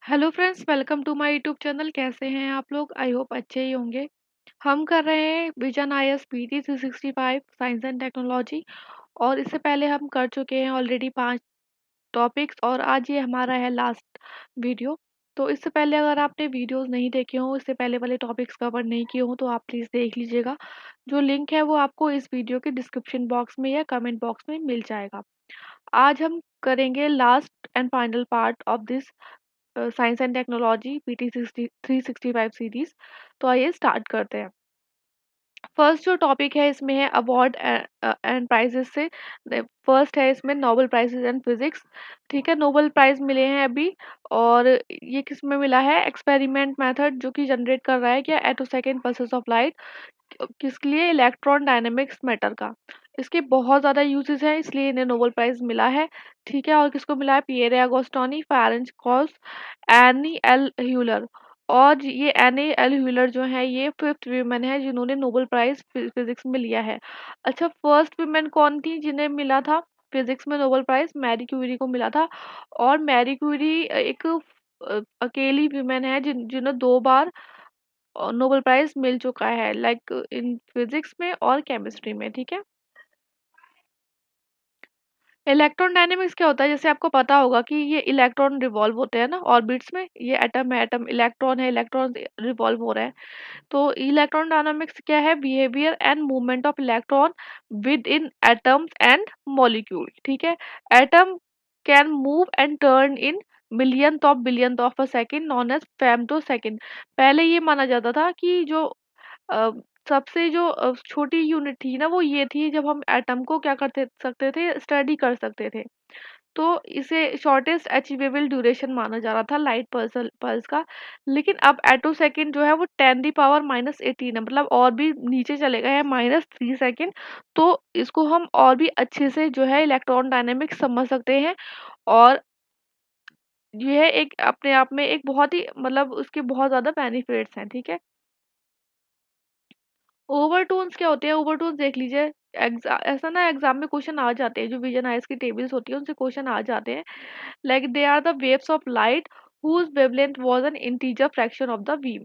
Hello friends, welcome to my YouTube channel. कैसे हैं आप लोग? आई होप अच्छे ही होंगे। हम कर रहे हैं vision IAS PT 365 science and technology. और इससे पहले हम कर चुके हैं ऑलरेडी 5 टॉपिक्स, और आज ये हमारा है लास्ट वीडियो। तो इससे पहले अगर आपने वीडियोस नहीं देखे हों, इससे पहले वाले टॉपिक्स कवर नहीं किए हों, तो आप प्लीज़ देख लीजिएगा। जो लिंक है वो आपको इस वीडियो के डिस्क्रिप्शन बॉक्स में या कमेंट बॉक्स में मिल जाएगा। आज हम करेंगे last and final part of this science and technology PT 365 series. तो आइए स्टार्ट करते हैं। फर्स्ट जो टॉपिक है इसमें है अवार्ड एंड प्राइजेस से। फर्स्ट है इसमें नोबेल प्राइजेस एंड फिजिक्स। ठीक है, नोबेल प्राइज मिले हैं अभी। और ये किस में मिला है? एक्सपेरिमेंट मेथड जो कि जनरेट कर रहा है क्या एटो सेकेंड पल्सेस ऑफ लाइट। किसके लिए? इलेक्ट्रॉन डायनेमिक्स मैटर का। इसके बहुत ज़्यादा यूजेस हैं, इसलिए इन्हें नोबेल प्राइज़ मिला है। ठीक है, और किसको मिला है? Pierre Agostini, Ferenc Krausz, Anne L'Huillier. और ये एनी एल ह्यूलर जो है ये फिफ्थ वीमेन है जिन्होंने नोबेल प्राइज़ फिजिक्स में लिया है। अच्छा, फर्स्ट वीमेन कौन थी जिन्हें मिला था फिजिक्स में नोबेल प्राइज़? मैरी क्यूरी को मिला था। और मैरी क्यूरी एक अकेली वीमेन है जिन्हें 2 बार नोबेल प्राइज मिल चुका है, लाइक इन फिजिक्स में और केमिस्ट्री में। ठीक है। इलेक्ट्रॉन डायनेमिक्स क्या होता है? जैसे आपको पता होगा कि ये इलेक्ट्रॉन रिवॉल्व होते हैं ना ऑर्बिट्स में। ये एटम है, एटम इलेक्ट्रॉन है, इलेक्ट्रॉन रिवॉल्व हो रहे हैं। तो इलेक्ट्रॉन डायनामिक्स क्या है? Behaviour and movement of electron within atoms and molecule. ठीक है। Atom can move and turn in billion of a second, known as femtosecond. पहले ये माना जाता था कि जो अ, सबसे जो छोटी यूनिट थी ना वो ये थी, जब हम एटम को क्या करते सकते थे? स्टडी कर सकते थे। तो इसे शॉर्टेस्ट अचीवेबल ड्यूरेशन माना जा रहा था लाइट पल्स पल्स का। लेकिन अब एटो सेकेंड जो है वो 10⁻18 है, मतलब और भी नीचे चले गए हैं, -3 सेकेंड। तो इसको हम और भी अच्छे से जो है इलेक्ट्रॉन डायनेमिक्स समझ सकते हैं। और यह एक अपने आप में एक बहुत ही, मतलब उसके बहुत ज़्यादा बेनिफिट्स हैं। ठीक है। ओवरटोन्स क्या होते हैं? ओवरटोन्स देख लीजिए। ऐसा ना एग्जाम में क्वेश्चन आ जाते हैं, जो विजन आइज की टेबल्स होती है उनसे क्वेश्चन आ जाते हैं। Like they are the waves of light whose wavelength was an integer fraction of the beam.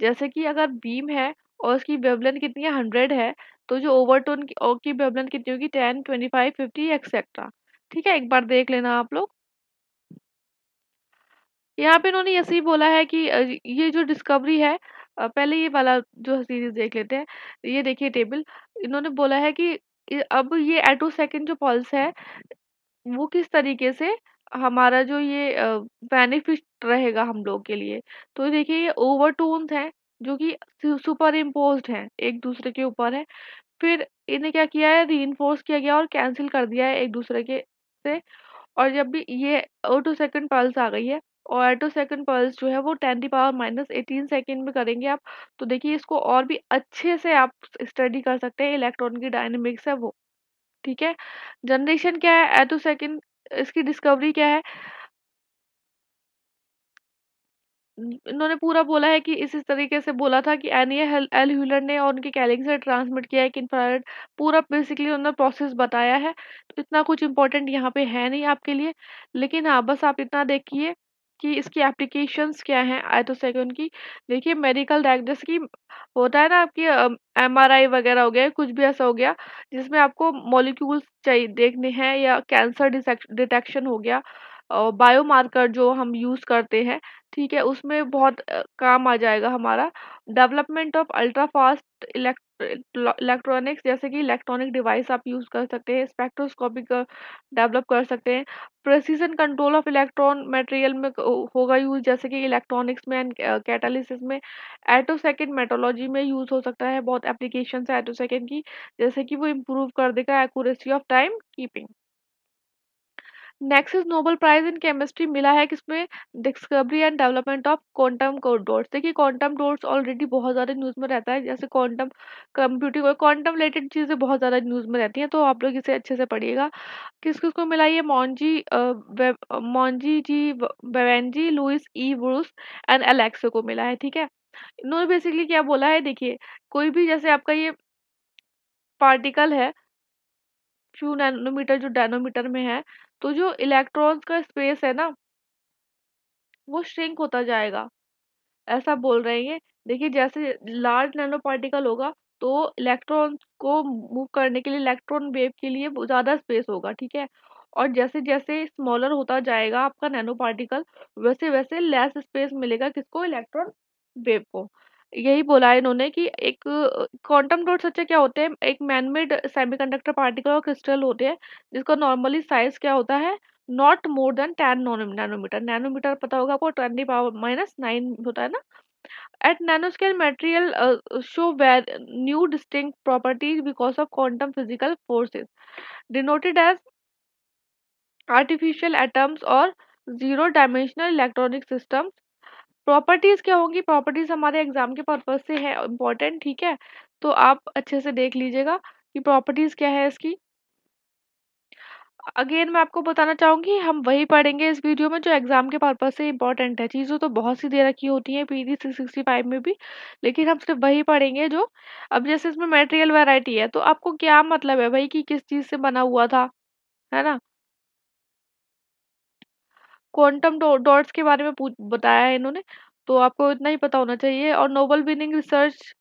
जैसे कि अगर बीम है और उसकी वेवलेंथ कितनी है? 100 है। तो जो ओवरटोन की वेवलेंथ कितनी होगी? 10, 25, 50 एक्सेट्रा। ठीक है, एक बार देख लेना आप लोग। यहाँ पे इन्होंने ऐसे ही बोला है कि ये जो डिस्कवरी है, पहले ये वाला जो सीरीज देख लेते हैं। ये देखिए टेबल। इन्होंने बोला है कि अब ये एटो सेकंड जो पल्स है वो किस तरीके से हमारा जो ये बेनिफिट रहेगा हम लोग के लिए। तो देखिए ये ओवरटोन्स हैं जो कि सुपर इम्पोज्ड हैं, एक दूसरे के ऊपर है। फिर इन्हें क्या किया है? रीइंफोर्स किया गया और कैंसिल कर दिया है एक दूसरे के से। और जब भी ये ऑटो सेकंड पल्स आ गई है, और ऑटो सेकंड पल्स जो है वो 10⁻18 सेकंड में करेंगे आप। तो देखिए इसको और भी अच्छे से आप स्टडी कर सकते हैं, इलेक्ट्रॉन की डायनेमिक्स है वो। ठीक है। जनरेशन क्या है? Auto second. इसकी डिस्कवरी क्या है? इन्होंने पूरा बोला है कि इस तरीके से बोला था कि एनिया एल ह्यूलर ने और उनके कैलिंग से ट्रांसमिट किया है कि इंफ्रारेड। पूरा बेसिकली उन्होंने प्रोसेस बताया है। तो इतना कुछ इम्पोर्टेंट यहाँ पे है नहीं आपके लिए। लेकिन हाँ, बस आप इतना देखिए कि इसकी एप्लीकेशंस क्या हैं आइटो सेकंड की। देखिए मेडिकल डायग्नोसिस की होता है ना, आपकी एमआरआई वगैरह हो गया, कुछ भी ऐसा हो गया जिसमें आपको मॉलिक्यूल्स चाहिए देखने हैं, या कैंसर डिटेक्शन हो गया, बायोमार्कर जो हम यूज करते हैं। ठीक है, उसमें बहुत काम आ जाएगा हमारा। Development of ultra fast electronics, जैसे कि इलेक्ट्रॉनिक डिवाइस आप यूज़ कर सकते हैं, स्पेक्ट्रोस्कोपी का डेवलप कर सकते हैं। Precision control of electron material में होगा यूज, जैसे कि इलेक्ट्रॉनिक्स में एंड कैटालिसिस में। एटो सेकेंड मेट्रोलॉजी में यूज हो सकता है, बहुत एप्लीकेशन है एटो सेकेंड की। जैसे कि वो इम्प्रूव कर देगा accuracy of timekeeping. Next Nobel prize in chemistry मिला है किसमें? Discovery and development of quantum dots. देखिए क्वांटम डॉट्स ऑलरेडी बहुत ज़्यादा न्यूज़ में रहता है, जैसे क्वांटम कंप्यूटिंग और क्वांटम रिलेटेड चीज़ें बहुत ज़्यादा न्यूज़ में रहती हैं, तो आप लोग इसे अच्छे से पढ़िएगा। किस किस को मिला? ये Moungi G Bawendi, Louis E Brus and Alexei को मिला है। ठीक है। इन्होंने बेसिकली क्या बोला है? देखिए कोई भी, जैसे आपका ये पार्टिकल है, फ्यू नैनोमीटर जो डैनोमीटर में है, तो जो इलेक्ट्रॉन्स का स्पेस है ना, वो श्रिंक होता जाएगा, ऐसा बोल रहे हैं ये। देखिए जैसे लार्ज नैनो पार्टिकल होगा तो इलेक्ट्रॉन को मूव करने के लिए, इलेक्ट्रॉन वेव के लिए ज़्यादा स्पेस होगा, ठीक है। और जैसे जैसे स्मॉलर होता जाएगा आपका नैनो पार्टिकल, वैसे वैसे लेस स्पेस मिलेगा किसको, इलेक्ट्रॉन वेव को। यही बोला है इन्होंने कि एक क्वांटम डॉट सच्चे क्या होते हैं, एक मैनमेड सेमीकंडक्टर पार्टिकल और क्रिस्टल होते हैं जिसका नॉर्मली साइज क्या होता है, not more than 10 nanometre. Nanometre पता होगा आपको, 10⁻⁹ होता है ना। At nanoscale, material show where new distinct properties because of quantum physical forces, denoted as artificial atoms और zero dimensional electronic systems। Properties क्या होंगी, प्रॉपर्टीज हमारे एग्जाम के पर्पज से है इम्पोर्टेंट, ठीक है। तो आप अच्छे से देख लीजिएगा कि प्रॉपर्टीज क्या है इसकी। अगेन मैं आपको बताना चाहूंगी, हम वही पढ़ेंगे इस वीडियो में जो एग्जाम के पर्पज से इंपॉर्टेंट है। चीज़ें तो बहुत सी दे रखी होती हैं पीटी 665 में भी, लेकिन हम सिर्फ वही पढ़ेंगे जो, अब जैसे इसमें मटेरियल वैरायटी है तो आपको क्या मतलब है भाई कि किस चीज़ से बना हुआ था, है ना। क्वांटम डॉट्स के बारे में पूछ बताया है इन्होंने, तो आपको इतना ही पता होना चाहिए। और नोबल विनिंग रिसर्च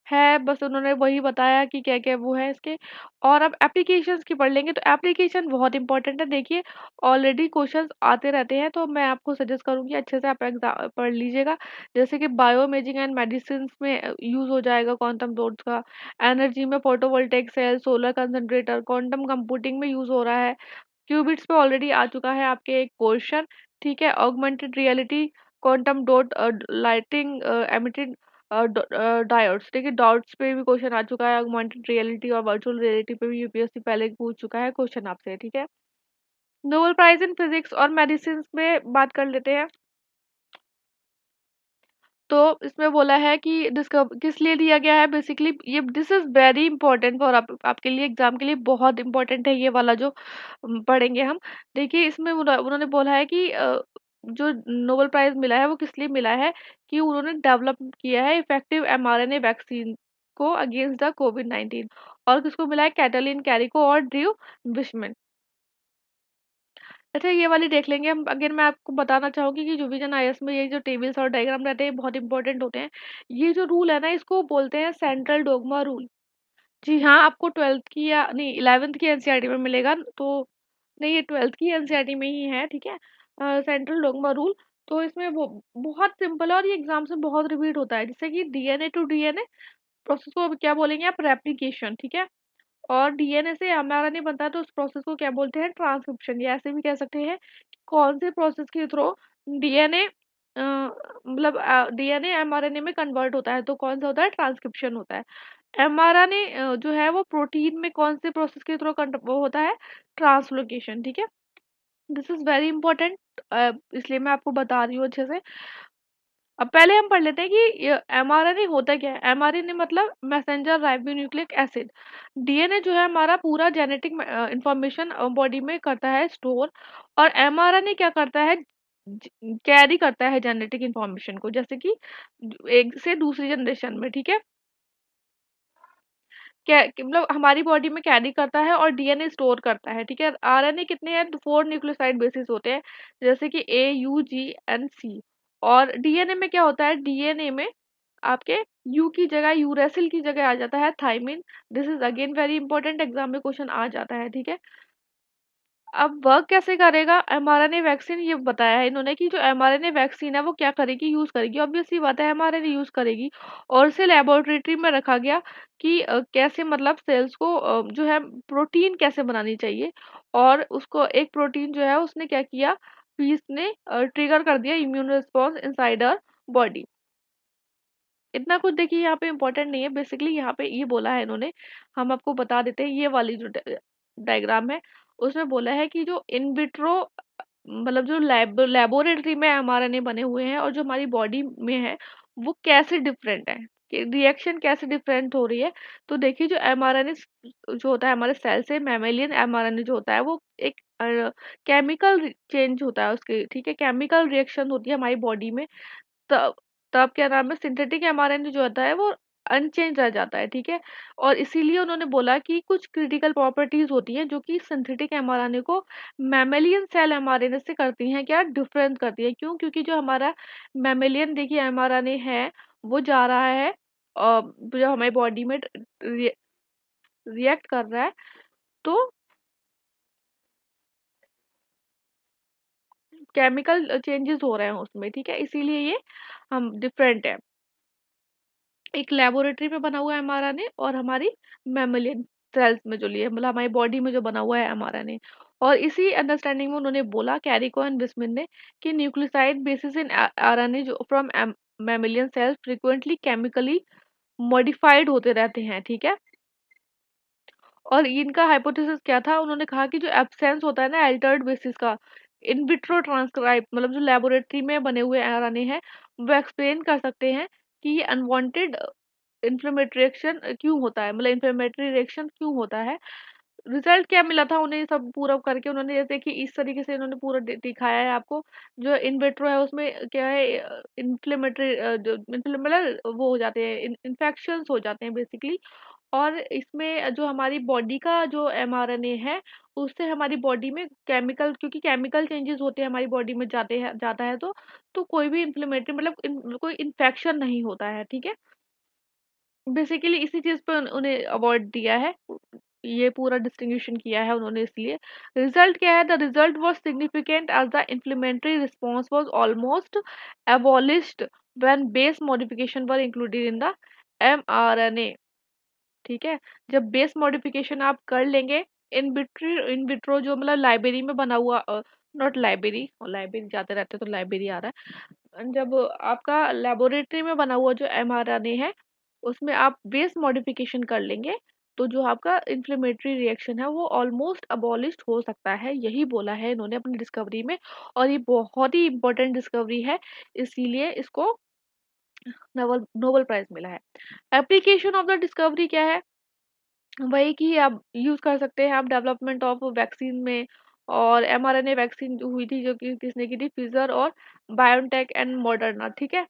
है, बस उन्होंने वही बताया कि क्या-क्या वो है इसके। और अब एप्लीकेशंस की पढ़ लेंगे, तो एप्लीकेशन बहुत इंपॉर्टेंट है। देखिए ऑलरेडी क्वेश्चंस आते रहते हैं, तो मैं आपको सजेस्ट करूँगी अच्छे से आप पढ़ लीजिएगा। जैसे कि बायो इमेजिंग एंड मेडिसिन्स में यूज़ हो जाएगा क्वांटम डॉट्स का, एनर्जी में photovoltaic cell, solar concentrator, quantum computing में यूज़ हो रहा है। क्यूबिट्स पे ऑलरेडी आ चुका है आपके एक क्वेश्चन, ठीक है। Augmented reality, quantum dot lighting emitted diodes, देखिए डॉट्स पे भी क्वेश्चन आ चुका है। ऑगमेंटेड रियलिटी और वर्चुअल रियलिटी पे भी यूपीएससी पहले पूछ चुका है क्वेश्चन आपसे, ठीक है। नोबेल प्राइज इन फिजिक्स और मेडिसिन में बात कर लेते हैं। तो इसमें बोला है कि डिस्कवर किस लिए दिया गया है, बेसिकली ये this is very important for आपके लिए, एग्जाम के लिए बहुत इंपॉर्टेंट है ये वाला जो पढ़ेंगे हम। देखिए इसमें उन्होंने बोला है कि जो नोबेल प्राइज मिला है वो किस लिए मिला है, कि उन्होंने डेवलप किया है इफेक्टिव एमआरएनए वैक्सीन को अगेंस्ट द कोविड 19। और किसको मिला है, कैटलिन कैरिको और ड्रू विशमन। अच्छा ये वाली देख लेंगे हम। अगेन मैं आपको बताना चाहूंगी कि जो विजन आईएएस में ये जो टेबल्स और डायग्राम रहते हैं बहुत इंपॉर्टेंट होते हैं। ये जो रूल है ना इसको बोलते हैं सेंट्रल डोगमा रूल। जी हाँ, आपको 12th की या नहीं 11th की एनसीईआरटी में मिलेगा, तो नहीं ये 12th की एनसीईआरटी में ही है, ठीक है। Central dogma rule. तो इसमें वो बहुत सिंपल है और ये एग्जाम से बहुत रिपीट होता है, जैसे कि डीएनए टू डीएनए प्रोसेस को क्या बोलेंगे आप, रेप्लिकेशन, ठीक है। और डीएनए से एमआरएनए बनता है तो उस प्रोसेस को क्या बोलते हैं, ट्रांसक्रिप्शन। या ऐसे भी कह सकते हैं कि कौन से प्रोसेस के थ्रू डीएनए मतलब डीएनए एमआरएनए में कन्वर्ट होता है, तो कौन सा होता है, ट्रांसक्रिप्शन होता है। एमआरएनए जो है वो प्रोटीन में कौन से प्रोसेस के थ्रू वो होता है, ट्रांसलोकेशन, ठीक है। दिस इज वेरी इंपॉर्टेंट, इसलिए मैं आपको बता रही हूँ अच्छे से। अब पहले हम पढ़ लेते हैं कि एमआरएनए होता क्या है। एमआरएनए मतलब मैसेंजर राइबोन्यूक्लिक एसिड। डीएनए जो है हमारा पूरा जेनेटिक इंफॉर्मेशन बॉडी में करता है स्टोर, और एमआरएनए क्या करता है, कैरी करता है जेनेटिक इंफॉर्मेशन को, जैसे कि एक से दूसरी जनरेशन में, ठीक है। मतलब हमारी बॉडी में कैरी करता है और डीएनए स्टोर करता है, ठीक है। आरएनए कितने हैं, 4 न्यूक्लियोसाइड बेसिस होते हैं, जैसे कि ए यू जी एंड सी। और डीएनए में क्या होता है, डीएनए में आपके यू की जगह, यूरेसिल की जगह आ जाता है thymine. This is again very important, exam में क्वेश्चन आ जाता है, ठीक है। अब वर्क कैसे करेगा एमआरएनए वैक्सीन, ये बताया है इन्होंने कि जो एमआरएनए वैक्सीन है वो क्या करेगी, यूज करेगी, ऑब्वियसली बात है एमआरएनए यूज करेगी। और इसे लेबोरेटरी में रखा गया कि कैसे मतलब सेल्स को जो है प्रोटीन कैसे बनानी चाहिए। और उसको एक प्रोटीन जो है उसने क्या किया, पीस ने ट्रिगर कर दिया immune response inside our body. इतना कुछ देखिए यहाँ पे इम्पोर्टेंट नहीं है, बेसिकली यहाँ पे ये बोला है इन्होंने। हम आपको बता देते हैं, ये वाली जो डायग्राम है उसमें बोला है कि जो इन विट्रो मतलब जो लेबोरेटरी में एमआरएनए बने हुए हैं और जो हमारी बॉडी में है वो कैसे डिफरेंट है, कि रिएक्शन कैसे डिफरेंट हो रही है। तो देखिए जो एमआरएनए जो होता है हमारे सेल से, मैमेलियन एमआरएनए जो होता है वो एक केमिकल चेंज होता है उसके, ठीक है, केमिकल रिएक्शन होती है हमारी बॉडी में। तब तब क्या नाम है, सिंथेटिक एमआरएनए जो होता है वो अनचेंज रह जाता है, ठीक है? और इसीलिए उन्होंने बोला कि कुछ क्रिटिकल प्रॉपर्टीज़ होती हैं जो कि सिंथेटिक एमआरएनए को मैमेलियन सेल एमआरएनए से करती हैं क्या? डिफरेंस करती हैं। क्यों? क्योंकि जो हमारा मैमेलियन देखिए एमआरएनए है, वो जा रहा है जो हमारी बॉडी में रिएक्ट कर रहा है, तो केमिकल चेंजेस हो रहे हैं उसमें, ठीक है? इसीलिए ये हम डिफरेंट है। एक लेबोरेटरी में बना हुआ एमआरएनए और हमारी मैमेलियन सेल्स में जो लिए मतलब हमारी बॉडी में जो बना हुआ है एमआरएनए। और इसी अंडरस्टैंडिंग में उन्होंने बोला कैरिको एंड बिस्मिन ने कि न्यूक्लियोसाइड बेसिस इन आरएनए जो from mammalian cells frequently chemically modified होते रहते हैं, ठीक है? और इनका हाइपोथेसिस क्या था? उन्होंने कहा कि जो एब्सेंस होता है ना अल्टर्ड बेसिस का इन विट्रो ट्रांसक्राइब मतलब जो लेबोरेटरी में बने हुए आरएनए हैं, वो एक्सप्लेन कर सकते हैं कि ये अनवांटेड इन्फ्लेमेटरी रिएक्शन क्यों होता है, मतलब इन्फ्लेमेटरी रिएक्शन क्यों होता है। रिजल्ट क्या मिला था उन्हें सब पूरा करके, उन्होंने जैसे कि इस तरीके से इन्होंने पूरा दिखाया है आपको। जो इन विट्रो है उसमें क्या है, इन्फ्लेमेटरी जो मतलब वो हो जाते हैं, इन्फेक्शंस हो जाते हैं बेसिकली। और इसमें जो हमारी बॉडी का जो एमआरएनए है, उससे हमारी बॉडी में केमिकल क्योंकि केमिकल चेंजेस होते हैं हमारी बॉडी में जाते हैं जाता है तो कोई भी इन्फ्लेमेटरी मतलब कोई इन्फेक्शन नहीं होता है, ठीक है? बेसिकली इसी चीज़ पे उन्हें अवार्ड दिया है। ये पूरा डिस्टिंग्विशन किया है उन्होंने इसलिए। रिजल्ट क्या है? The result was significant as the inflammatory response was almost abolished when base modification were included in the mRNA, ठीक है? जब बेस मॉडिफिकेशन आप कर लेंगे इन विट्रो जो मतलब लाइब्रेरी में बना हुआ नॉट लाइब्रेरी, लाइब्रेरी जाते रहते तो लाइब्रेरी आ रहा है। जब आपका लेबोरेटरी में बना हुआ जो एमआरएनए है, उसमें आप बेस मॉडिफिकेशन कर लेंगे, तो जो आपका इन्फ्लेमेटरी रिएक्शन है वो ऑलमोस्ट अबॉलिश्ड हो सकता है। यही बोला है इन्होंने अपनी डिस्कवरी में और ये बहुत ही इम्पोर्टेंट डिस्कवरी है, इसीलिए इसको नोबल नोबेल प्राइज़ मिला है। एप्लीकेशन ऑफ द डिस्कवरी क्या है? वही कि आप यूज़ कर सकते हैं आप डेवलपमेंट ऑफ वैक्सीन में। और एमआरएनए वैक्सीन जो हुई थी जो कि किसने की थी? फिजर और बायोनटेक एंड मॉडर्ना, ठीक है?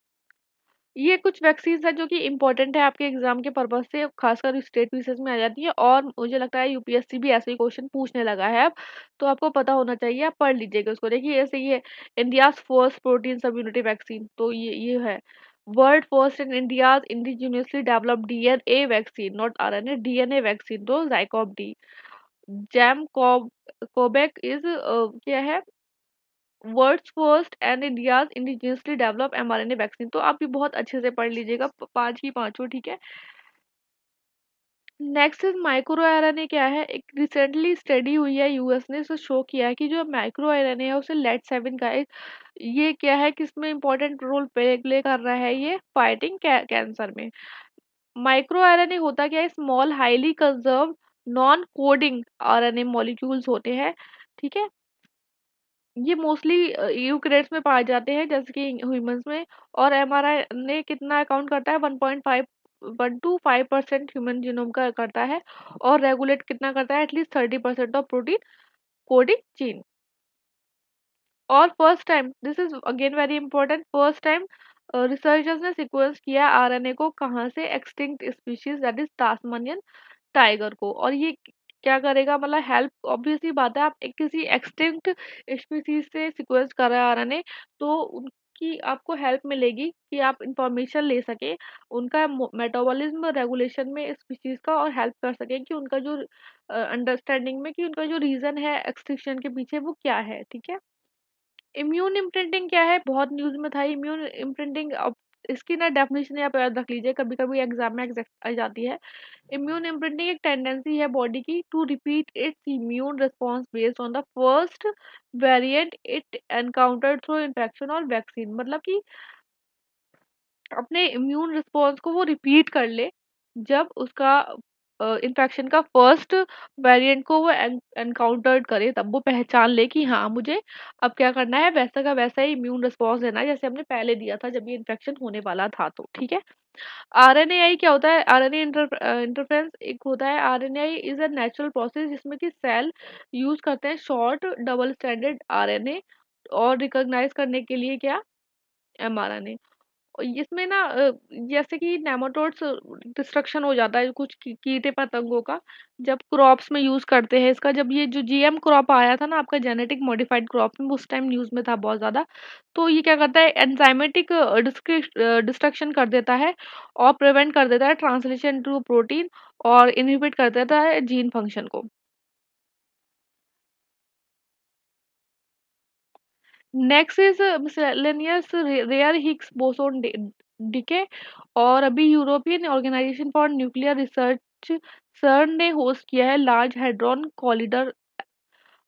ये कुछ वैक्सीन्स हैं जो कि इम्पोर्टेंट है आपके एग्जाम के पर्पज से, खासकर स्टेट पीसीएस में आ जाती है और मुझे लगता है यूपीएससी भी ऐसे ही क्वेश्चन पूछने लगा है अब। तो आपको पता होना चाहिए, आप पढ़ लीजिएगा उसको। देखिए जैसे ये India's first protein subunit vaccine, तो ये है world first in India's indigenously developed DNA vaccine, not RNA, DNA vaccine, तो जाइकोव डी। जैम कोबैक इज क्या है? World's first and India's indigenously develop mRNA vaccine. तो आप भी बहुत अच्छे से पढ़ लीजिएगा, पांच की पांचों, ठीक है? नेक्स्ट इज माइक्रो आरएनए क्या है? एक रिसेंटली स्टडी हुई है यूएस ने, इसे शो किया है कि जो माइक्रो आरएनए है उसे लेड सेवन का एक ये क्या है, किसमें इंपॉर्टेंट रोल प्ले प्ले कर रहा है? ये फाइटिंग कैंसर में। माइक्रो आरएनए होता क्या है? Small highly conserve non coding RNA molecules होते हैं, ठीक है? ये मोस्टली यूकेरियोट्स में पाए जाते हैं जैसे कि ह्यूमंस में। और एमआरएनए कितना अकाउंट करता है? 1.5 1 to 5% ह्यूमन जीनोम का करता है। और रेगुलेट कितना करता है? एटलीस्ट 30% ऑफ प्रोटीन कोडिंग जीन। और first time, this is again very important, first time researchers ने सीक्वेंस किया आरएनए को कहाँ से? Extinct species that is Tasmanian tiger को। और ये क्या करेगा? मतलब हेल्प, ऑब्वियसली बात है, आप एक किसी एक्सटिंक्ट स्पीसीज से सीक्वेंस कर रहे हैं आरएनए, तो उनकी आपको हेल्प मिलेगी कि आप इंफॉर्मेशन ले सके उनका मेटाबॉलिज्म रेगुलेशन में स्पीसीज का, और हेल्प कर सके कि उनका जो अंडरस्टैंडिंग में कि उनका जो रीजन है एक्सटिंक्शन के पीछे वो क्या है, ठीक है? इम्यून इम्प्रिंटिंग क्या है? बहुत न्यूज़ में था इम्यून इम्प्रिंटिंग। अब इसकी ना डेफिनेशन आप याद रख लीजिए, कभी-कभी एग्ज़ाम में एग्ज़ैक्ट आ जाती है। इम्यून इम्प्रिंटिंग एक टेंडेंसी है बॉडी की to repeat its immune response based on the first variant it encountered through infection और वैक्सीन। मतलब कि अपने इम्यून रिस्पॉन्स को वो रिपीट कर ले जब उसका इन्फेक्शन का फर्स्ट वेरिएंट को वो एनकाउंटर्ड करे, तब वो पहचान ले कि हाँ मुझे अब क्या करना है, वैसा का वैसा ही इम्यून रिस्पॉन्स देना है जैसे हमने पहले दिया था जब ये इन्फेक्शन होने वाला था, तो ठीक है। आरएनएआई क्या होता है? आरएनए इंटरफेरेंस एक होता है। RNAi is a natural process जिसमें कि सेल यूज करते हैं शॉर्ट डबल स्टैंडर्ड आरएनए और रिकॉग्नाइज करने के लिए क्या? एमआरएनए। इसमें ना जैसे कि नेमाटोड्स डिस्ट्रक्शन हो जाता है कुछ कीड़े पतंगों का जब क्रॉप्स में यूज करते हैं इसका। जब ये जो जीएम क्रॉप आया था ना आपका जेनेटिक मॉडिफाइड क्रॉप में, उस टाइम न्यूज में था बहुत ज्यादा। तो ये क्या करता है, एंजाइमेटिक डिस्ट्रक्शन कर देता है और प्रिवेंट कर देता है ट्रांसलेशन टू प्रोटीन, और इनहिबिट कर देता है जीन फंक्शन को। Next is miscellaneous rare Higgs boson decay. और अभी European Organization for Nuclear Research CERN ने होस्ट किया है लार्ज हेड्रॉन कॉलिडर,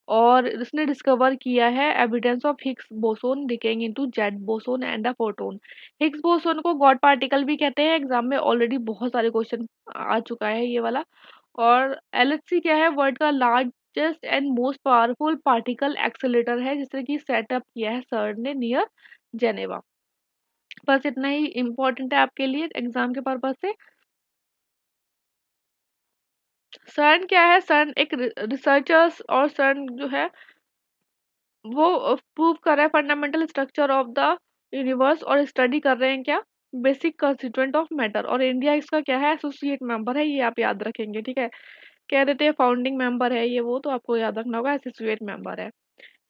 और इसने डिस्कवर किया है evidence of Higgs boson decaying into Z boson and a photon. Higgs boson को गॉड पार्टिकल भी कहते हैं, एग्जाम में ऑलरेडी बहुत सारे क्वेश्चन आ चुका है ये वाला। और एलएचसी क्या है, वर्ल्ड का largest and most powerful particle accelerator है, जिसने कि सेटअप किया है सर्न ने नियर जेनेवा। बस इतना ही इम्पोर्टेंट है आपके लिए एग्जाम के पर्पज से। सर्न क्या है, सर्न एक रिसर्चर्स और सर्न जो है वो प्रूव कर रहा है fundamental structure of the universe, और स्टडी कर रहे हैं क्या, बेसिक कंस्टिट्यूएंट ऑफ मैटर। और इंडिया इसका क्या है, एसोसिएट मेंबर है, ये आप याद रखेंगे, ठीक है। कह देते हैं फाउंडिंग मेंबर है ये वो, तो आपको याद रखना होगा एसोसिएट मेंबर है।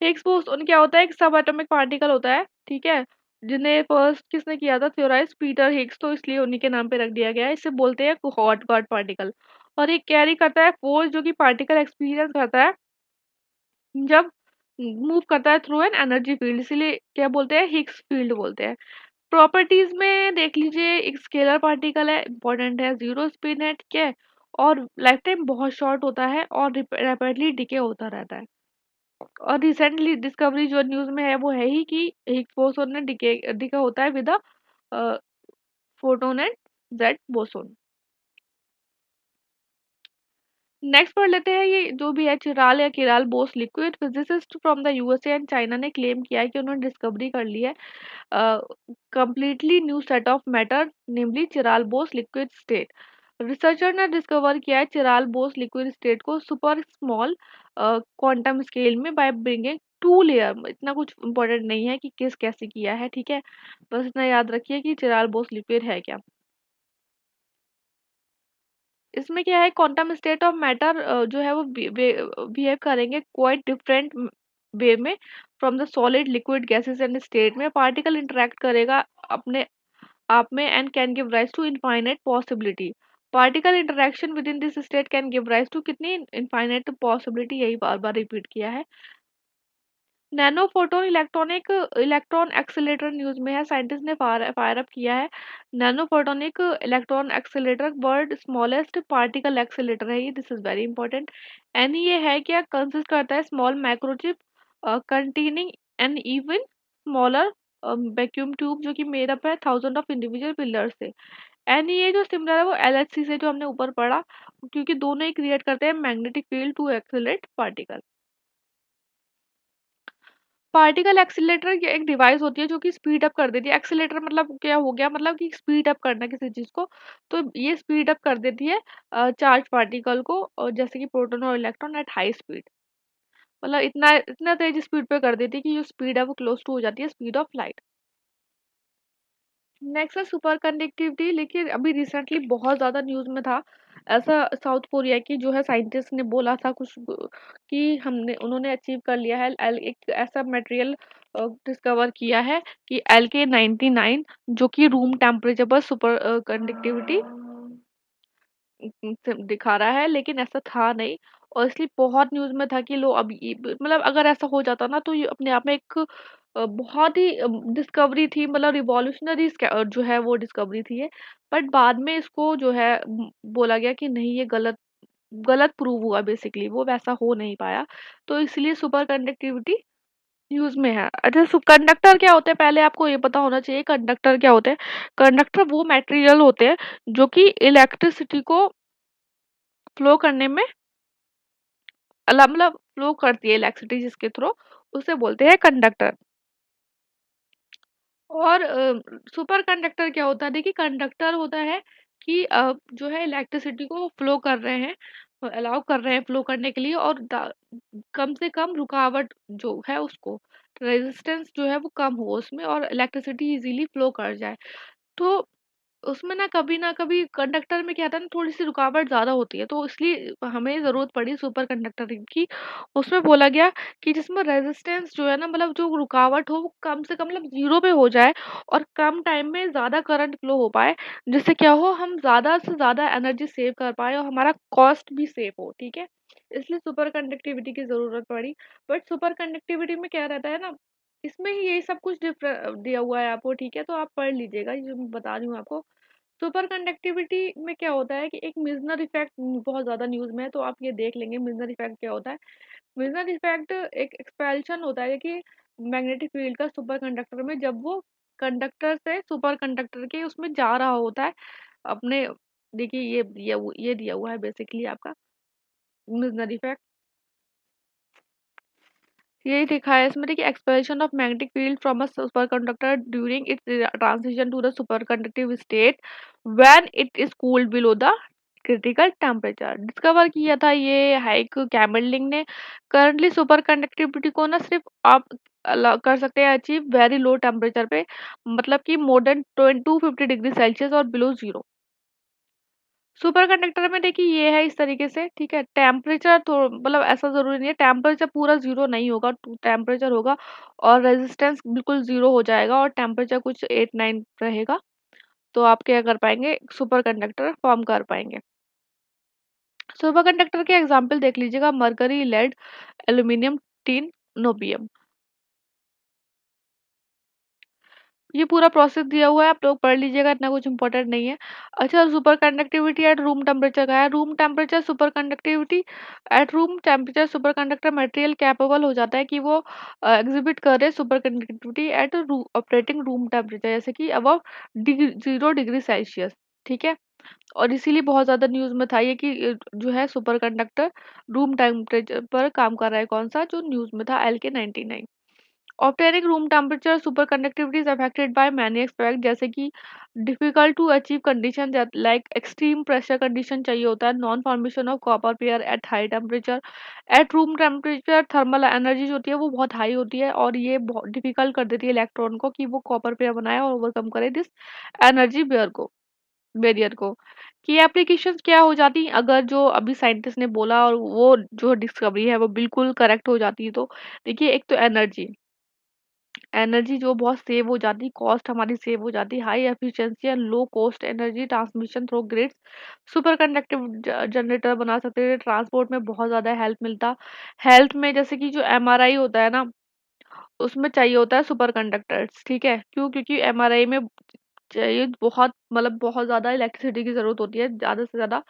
हिग्स बोसोन क्या होता है, एक सब एटॉमिक पार्टिकल होता है, ठीक है, जिन्हें फर्स्ट किसने किया था, थ्योराइज पीटर हिग्स, तो इसलिए उन्हीं के नाम पे रख दिया गया है। इसे बोलते हैं हॉट गॉड पार्टिकल। और ये कैरी करता है फोर्स, जो कि पार्टिकल एक्सपीरियंस करता है जब मूव करता है थ्रू एन एनर्जी फील्ड, इसीलिए क्या बोलते हैं, हिग्स फील्ड बोलते हैं। प्रॉपर्टीज में देख लीजिए, एक स्केलर पार्टिकल है, इंपॉर्टेंट है, जीरो स्पिन है, ठीक है, और लाइफ टाइम बहुत शॉर्ट होता है और रैपिडली डिके होता रहता है। और रिसेंटली डिस्कवरी जो न्यूज में है वो है ही कि हिग्स बोसोन ने डिके डिके होता है with a photon and Z boson. Next पढ़ लेते हैं, ये जो भी है चिराल या chiral Bose, liquid physicist from the USA and China, ने क्लेम किया है कि उन्होंने डिस्कवरी कर ली है completely new set of matter, namely chiral Bose liquid state. Researcher ने डिस्कवर किया है चिराल बोस लिक्विड स्टेट को सुपर स्मॉल क्वांटम स्केल में बाय ब्रिंगिंग टू लेयर। इतना कुछ इंपॉर्टेंट नहीं है कि किस कैसे किया है, ठीक है, बस इतना याद रखिए कि चिराल बोस लिक्विड है क्या। इसमें क्या है, क्वांटम स्टेट ऑफ मैटर जो है वो बिहेव करेंगे क्वाइट डिफरेंट वे में from the solid liquid gases and state में। पार्टिकल इंटरेक्ट करेगा अपने आप में and can give rise to infinite possibility. Particle interaction within this state can give rise to कितनी इनफाइनाइट पॉसिबिलिटी, यही बार बार रिपीट किया है। Nano photon electronic electron accelerator news में है, साइंटिस्ट ने फायर अप किया है। Nano photonic electron accelerator world smallest particle accelerator है ये, this is very important. And ये है क्या, कंसिस्ट करता है small microchip containing N even smaller vacuum tube, जो कि मेड अप है थाउजेंड ऑफ इंडिविजुअल पिलर्स से। एंड ये जो सिमिलर है वो एलएचसी से, जो हमने ऊपर पढ़ा, क्योंकि दोनों ही क्रिएट करते हैं magnetic field to accelerate particle. Particle accelerator ये एक डिवाइस होती है जो कि स्पीड अप कर देती है। एक्सीलरेटर मतलब क्या हो गया, मतलब कि स्पीड अप करना किसी चीज को, तो ये स्पीड अप कर देती है चार्ज पार्टिकल को, और जैसे कि प्रोटॉन और इलेक्ट्रॉन एट हाई स्पीड, मतलब इतना इतना तेज स्पीड पे कर देती है कि जो स्पीड है वो क्लोज टू हो जाती है स्पीड ऑफ लाइट। नेक्स्ट है सुपर कंडक्टिविटी, लेकिन अभी रिसेंटली बहुत ज्यादा न्यूज में था ऐसा, साउथ कोरिया की जो है साइंटिस्ट ने बोला था कुछ कि हमने उन्होंने अचीव कर लिया है, एक ऐसा मटेरियल डिस्कवर किया है कि LK99, जो कि रूम टेम्परेचर पर सुपर कंडक्टिविटी दिखा रहा है, लेकिन ऐसा था नहीं। और इसलिए बहुत न्यूज में था कि लोग अभी मतलब अगर ऐसा हो जाता ना, तो ये अपने आप में एक बहुत ही डिस्कवरी थी, मतलब रिवॉल्यूशनरी जो है वो डिस्कवरी थी ये। बट बाद में इसको जो है बोला गया कि नहीं, ये गलत गलत प्रूव हुआ, बेसिकली वो वैसा हो नहीं पाया। तो इसलिए सुपर कंडक्टिविटी यूज में है। अच्छा, कंडक्टर क्या होते हैं, पहले आपको ये पता होना चाहिए कंडक्टर क्या होते हैं। कंडक्टर वो मटेरियल होते हैं जो कि इलेक्ट्रिसिटी को फ्लो करने में मतलब फ्लो करती है इलेक्ट्रिसिटी जिसके थ्रू, उसे बोलते हैं कंडक्टर। और सुपर कंडक्टर क्या होता है, देखिए कंडक्टर होता है कि जो है इलेक्ट्रिसिटी को फ्लो कर रहे हैं, अलाउ कर रहे हैं फ्लो करने के लिए, और कम से कम रुकावट जो है उसको, रेजिस्टेंस जो है वो कम हो उसमें और इलेक्ट्रिसिटी इजीली फ्लो कर जाए। तो उसमें ना कभी कंडक्टर में क्या था ना, थोड़ी-सी रुकावट ज़्यादा होती है, तो इसलिए हमें ज़रूरत पड़ी सुपर कंडक्टरिंग की। उसमें बोला गया कि जिसमें रेजिस्टेंस जो है ना, मतलब जो रुकावट हो वो कम से कम मतलब 0 पे हो जाए और कम टाइम में ज़्यादा करंट फ्लो हो पाए, जिससे क्या हो हम ज़्यादा से ज़्यादा एनर्जी सेव कर पाएँ और हमारा कॉस्ट भी सेव हो, ठीक है? इसलिए सुपर कंडक्टिविटी की ज़रूरत पड़ी। बट सुपर कंडक्टिविटी में क्या रहता है ना, इसमें ही यही सब कुछ दिया हुआ है आपको, ठीक है? तो आप पढ़ लीजिएगा, ये जो मैं बता रही हूँ आपको। सुपर कंडक्टिविटी में क्या होता है कि एक मिजनर इफेक्ट बहुत ज्यादा न्यूज में है, तो आप ये देख लेंगे मिजनर इफेक्ट क्या होता है। मिजनर इफेक्ट एक एक्सपेल्शन होता है कि मैग्नेटिक फील्ड का सुपर कंडक्टर में, जब वो कंडक्टर से सुपर कंडक्टर के उसमें जा रहा होता है अपने। देखिए ये दिया हुआ है बेसिकली आपका मिजनर इफेक्ट। यही दिखा है इसमें, देखिए expulsion of magnetic field from a superconductor during its transition to the superconductive state when it is cooled below the critical temperature. Discover किया था ये हाइक कैमरलिंग ने। करंटली सुपर कंडक्टिविटी को ना सिर्फ आप कर सकते हैं अचीव वेरी लो टेम्परेचर पे, मतलब कि मोर देन 250 डिग्री सेल्सियस और बिलो जीरो। सुपर कंडक्टर में देखिए ये है इस तरीके से, ठीक है। टेम्परेचर तो मतलब ऐसा जरूरी नहीं है, टेम्परेचर पूरा जीरो नहीं होगा, टेम्परेचर होगा और रेजिस्टेंस बिल्कुल जीरो हो जाएगा और टेम्परेचर कुछ 8-9 रहेगा। तो आप क्या कर पाएंगे, सुपर कंडक्टर फॉर्म कर पाएंगे। सुपर कंडक्टर के एग्जाम्पल देख लीजिएगा, मरकरी, लेड, एल्यूमिनियम, टिन, नोबियम। ये पूरा प्रोसेस दिया हुआ है, आप लोग पढ़ लीजिएगा, इतना कुछ इंपॉर्टेंट नहीं है। अच्छा, super conductivity eight room temperature का है। Room temperature super conductivity eight room temperature super conductor material capable हो जाता है कि वो एग्जिबिट करे super conductivity eight operating room temperature, जैसे कि अबव 0 डिग्री सेल्सियस, ठीक है। और इसीलिए बहुत ज्यादा न्यूज में था ये कि जो है सुपर कंडक्टर रूम टेम्परेचर पर काम कर रहा है, कौन सा जो न्यूज में था, LK99। Obtaining room temperature super conductivity is affected by many aspect, जैसे कि difficult to achieve condition like extreme pressure condition चाहिए होता है, non formation of copper pair at high temperature. At room temperature thermal energy जो होती है वो बहुत हाई होती है और ये बहुत डिफिकल्ट कर देती है इलेक्ट्रॉन को कि वो कॉपर पेयर बनाए और ओवरकम करे दिस एनर्जी बैरियर को। कि एप्लीकेशंस क्या हो जाती अगर जो अभी साइंटिस्ट ने बोला और वो जो डिस्कवरी है वो बिल्कुल करेक्ट हो जाती है, तो देखिए एक तो एनर्जी एनर्जी जो बहुत सेव हो जाती, कॉस्ट हमारी सेव हो जाती, high efficiency and low cost energy transmission through grids. Super conductive generator बना सकते हैं, ट्रांसपोर्ट में बहुत ज़्यादा हेल्प मिलता। हेल्थ में जैसे कि जो MRI होता है ना, उसमें चाहिए होता है सुपर कंडक्टर्स, ठीक है। क्यों? क्योंकि MRI में चाहिए बहुत, मतलब बहुत ज़्यादा इलेक्ट्रिसिटी की ज़रूरत होती है, ज़्यादा से ज़्यादा।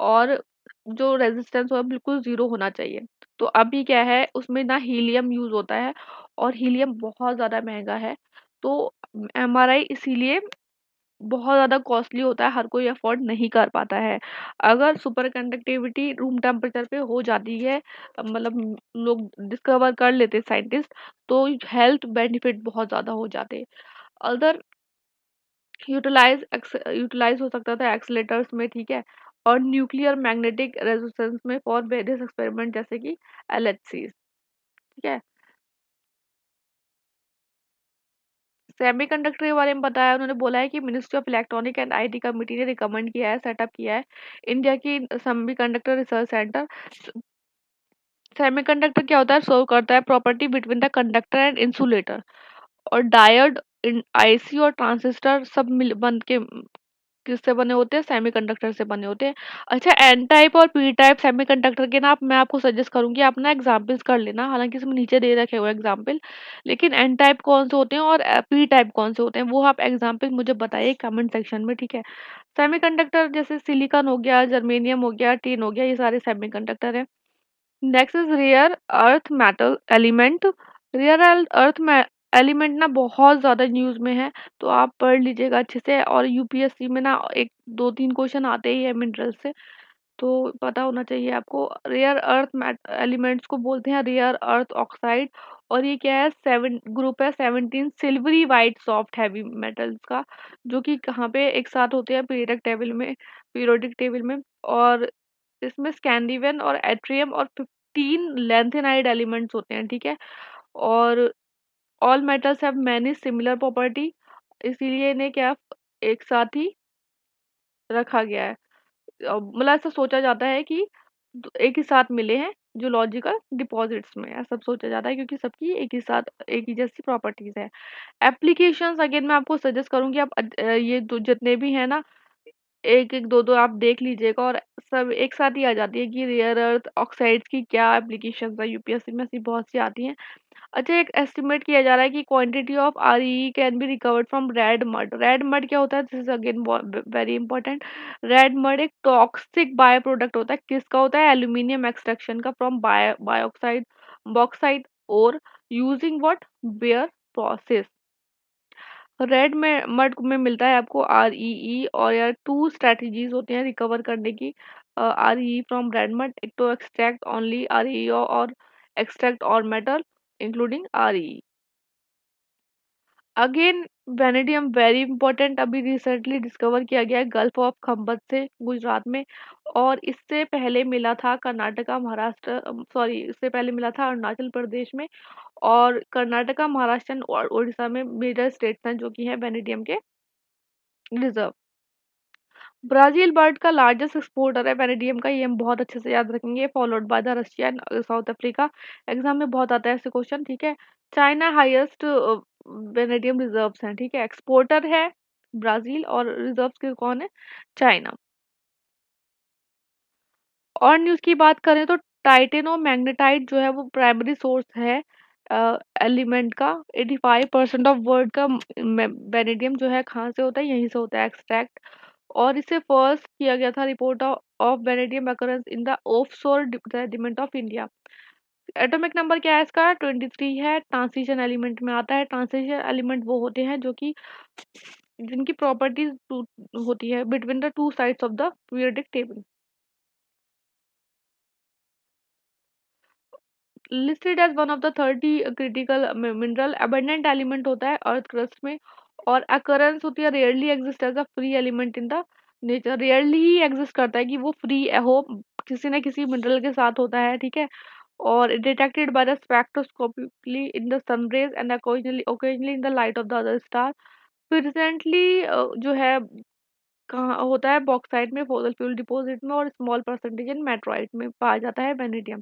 और जो रेजिस्टेंस हो बिल्कुल ज़ीरो होना चाहिए। तो अभी क्या है, उसमें ना हीलियम यूज़ होता है और हीलियम बहुत ज़्यादा महँगा है। तो MRI इसीलिए बहुत ज़्यादा कॉस्टली होता है, हर कोई अफ़ोर्ड नहीं कर पाता है। अगर सुपर कंडक्टिविटी रूम टेम्परेचर पे हो जाती है, मतलब लोग डिस्कवर कर लेते साइंटिस्ट, तो हेल्थ बेनिफिट बहुत ज़्यादा हो जाते। अदर यूटिलाइज हो सकता था एक्सीलेटर्स में, ठीक है। और न्यूक्लियर मैग्नेटिक रेजोनेंस में फॉर वेरियस एक्सपेरिमेंट, जैसे कि LHCs, ठीक है। सेमीकंडक्टर के बारे में बताया, उन्होंने बोला है कि ministry of electronic and IT committee ने रिकमेंड किया है, सेटअप किया है इंडिया की सेमीकंडक्टर रिसर्च सेंटर। सेमीकंडक्टर क्या होता है, सर्व करता है property between the conductor and insulator. और डायोड, IC और ट्रांजिस्टर सब मिल बन के किससे बने होते हैं, सेमीकंडक्टर से बने होते हैं। अच्छा, एन टाइप और पी टाइप सेमीकंडक्टर के ना मैं आपको सजेस्ट करूंगी आप ना एग्जांपल्स कर लेना, हालांकि इसमें नीचे दे रखे हुए एग्जांपल। लेकिन एन टाइप कौन से होते हैं और पी टाइप कौन से होते हैं, वो आप एग्जांपल मुझे बताइए कमेंट सेक्शन में, ठीक है। सेमीकंडक्टर जैसे सिलिकॉन हो गया, जर्मेनियम हो गया, टिन हो गया, ये सारे सेमीकंडक्टर है। Next is rare earth metal element. Rare earth element ना बहुत ज्यादा न्यूज में है, तो आप पढ़ लीजिएगा अच्छे से। और UPSC में ना एक दो तीन क्वेश्चन आते ही है मिनरल से, तो पता होना चाहिए आपको। रेयर अर्थ एलिमेंट्स को बोलते हैं रेयर अर्थ ऑक्साइड। और ये क्या है, सेवन ग्रुप है 17 silvery white soft heavy metals का, जो कि कहाँ पे एक साथ होते हैं, पीरियोडिक टेबल में। और इसमें स्कैंडिवियन और एट्रियम और 15 लेंथेनाइड एलिमेंट्स होते हैं, ठीक है। और all metals have many similar property, इसीलिए इन्हें क्या एक साथ ही रखा गया है। मतलब ऐसा सोचा जाता है कि एक ही साथ मिले हैं जूलॉजिकल डिपॉजिट्स में, ऐसा सोचा जाता है क्योंकि सबकी एक ही साथ एक ही जैसी प्रॉपर्टीज है। एप्लीकेशंस अगेन मैं आपको सजेस्ट करूंगी, आप ये जितने भी हैं ना, एक एक दो दो आप देख लीजिएगा और सब एक साथ ही आ जाती है कि रेयर अर्थ ऑक्साइड्स की क्या एप्लीकेशन है, यूपीएससी में ऐसी बहुत सी आती हैं। अच्छा, एक एस्टिमेट किया जा रहा है कि quantity of RE can be recovered from red mud. Red mud क्या होता है, this is again very important. Red mud एक टॉक्सिक बाय प्रोडक्ट होता है, किसका होता है, एल्यूमिनियम एक्सट्रैक्शन का, फ्रॉम बायोक्साइड बॉक्साइड और using what, Bayer process. Red में मड में मिलता है आपको आरईई, और यार टू स्ट्रेटजीज होती हैं रिकवर करने की आरईई फ्रॉम रेड मड, एक तो एक्सट्रैक्ट ओनली आरईई और एक्सट्रैक्ट और metal including REE. Again vanadium very important, अभी रिसेंटली डिस्कवर किया गया है गल्फ ऑफ खंबत से गुजरात में, और इससे पहले मिला था कर्नाटका महाराष्ट्र, सॉरी इससे पहले मिला था अरुणाचल प्रदेश में, और कर्नाटका महाराष्ट्र और उड़ीसा में मेजर स्टेट्स हैं जो कि हैं वेनेडियम के रिजर्व। ब्राजील वर्ल्ड का लार्जेस्ट एक्सपोर्टर है वेनेडियम का, ये हम बहुत अच्छे से याद रखेंगे, followed by the Russia and south Africa. Exam में बहुत आता है ऐसे क्वेश्चन, ठीक है। चाइना हाईएस्ट वेनेडियम रिजर्व्स हैं, ठीक है, एक्सपोर्टर है ब्राजील और रिजर्व्स के कौन है, चाइना। और न्यूज़ की बात करें तो टाइटेनो मैग्नेटाइट जो है वो प्राइमरी सोर्स है एलिमेंट का। 85% ऑफ वर्ल्ड का वेनेडियम जो है कहाँ से होता है, यहीं से होता है एक्सट्रैक्ट। और इसे फर्स्ट किया गया था report of vanadium occurrence in the offshore sediment of India. Atomic number क्या है इसका, 23 है। ट्रांजिशन एलिमेंट में आता है। ट्रांजिशन एलिमेंट वो होते हैं जो कि जिनकी प्रॉपर्टीज होती है between the two sides of the periodic table. Listed as one of the 30 critical mineral, abundant element होता है अर्थ क्रस्ट में, और अकरेंस होती है, rarely exist as a free element in the nature, rarely ही exist करता है कि वो फ्री हो, किसी न किसी मिनरल के साथ होता है, ठीक है। और detected by the spectroscopically in the sun rays and occasionally in the light of the other star. फिर रिसेंटली जो है कहाँ होता है, बॉक्साइट में, फॉसल फ्यूल डिपॉजिट में, और स्मॉल परसेंटेज इन मेट्रोइट में पाया जाता है वेनेडियम।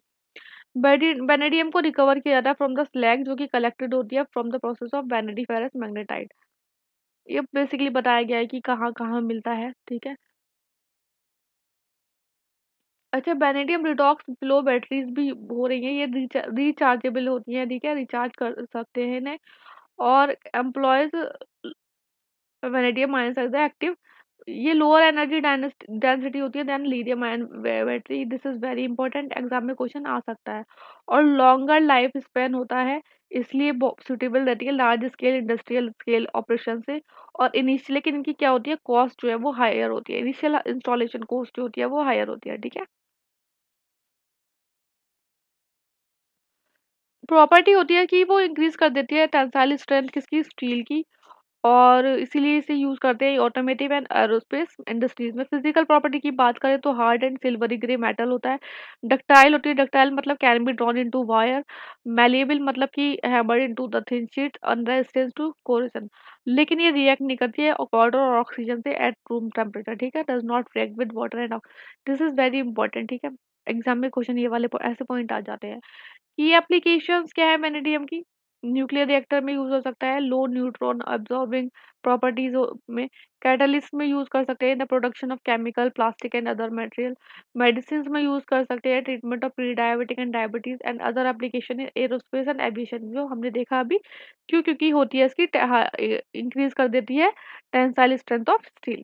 वेनेडियम को रिकवर किया जाता है फ्रॉम द स्लैग जो कि कलेक्टेड होती है from the process of vanadiferous magnetite. ये बेसिकली बताया गया है कि कहाँ कहाँ मिलता है, ठीक है। अच्छा, वेनेडियम रिडॉक्स लो बैटरीज भी हो रही हैं, ये रिचार्जेबल होती हैं, ठीक है, रिचार्ज कर सकते हैं इन्हें। और employs vanadium ion as active, ये लोअर एनर्जी डेंसिटी होती है than lithium ion battery, this is very important, exam में क्वेश्चन आ सकता है। और लॉन्गर लाइफ स्पेन होता है, इसलिए सुटेबल रहती है large scale industrial scale operation से। और इनिशियल, लेकिन इनकी क्या होती है, कॉस्ट जो है वो हायर होती है, इनिशियल इंस्टॉलेशन कॉस्ट जो होती है वो हायर होती है, ठीक है। प्रॉपर्टी होती है कि वो इंक्रीज कर देती है टेंसाइल स्ट्रेंथ किसकी, स्टील की, और इसीलिए इसे यूज करते हैं ऑटोमेटिव एंड एरोस्पेस इंडस्ट्रीज में। फिजिकल प्रॉपर्टी की बात करें तो hard and silvery grey metal होता है। डक्टाइल होती है, डक्टाइल मतलब can be drawn into wire. Malleable मतलब कि hammered into the thin sheet, and resistance to corrosion, लेकिन ये रिएक्ट नहीं करती है वाटर और ऑक्सीजन से एट रूम टेम्परेचर, ठीक है, does not react with water and, this is very important, ठीक है। एग्जाम में क्वेश्चन ये वाले ऐसे पॉइंट आ जाते हैं। की एप्लीकेशंस क्या है वेनेडियम की, न्यूक्लियर रिएक्टर में यूज हो सकता है, लो न्यूट्रॉन अब्सॉर्बिंग प्रॉपर्टीज में, कैटलिस्ट में यूज कर सकते हैं the production of chemical plastic and other material, medicine में यूज कर सकते हैं treatment of pre diabetic and diabetes and other application in aerospace and aviation, जो हमने देखा अभी, क्यों, क्योंकि होती है इसकी इंक्रीज कर देती है tensile strength of steel.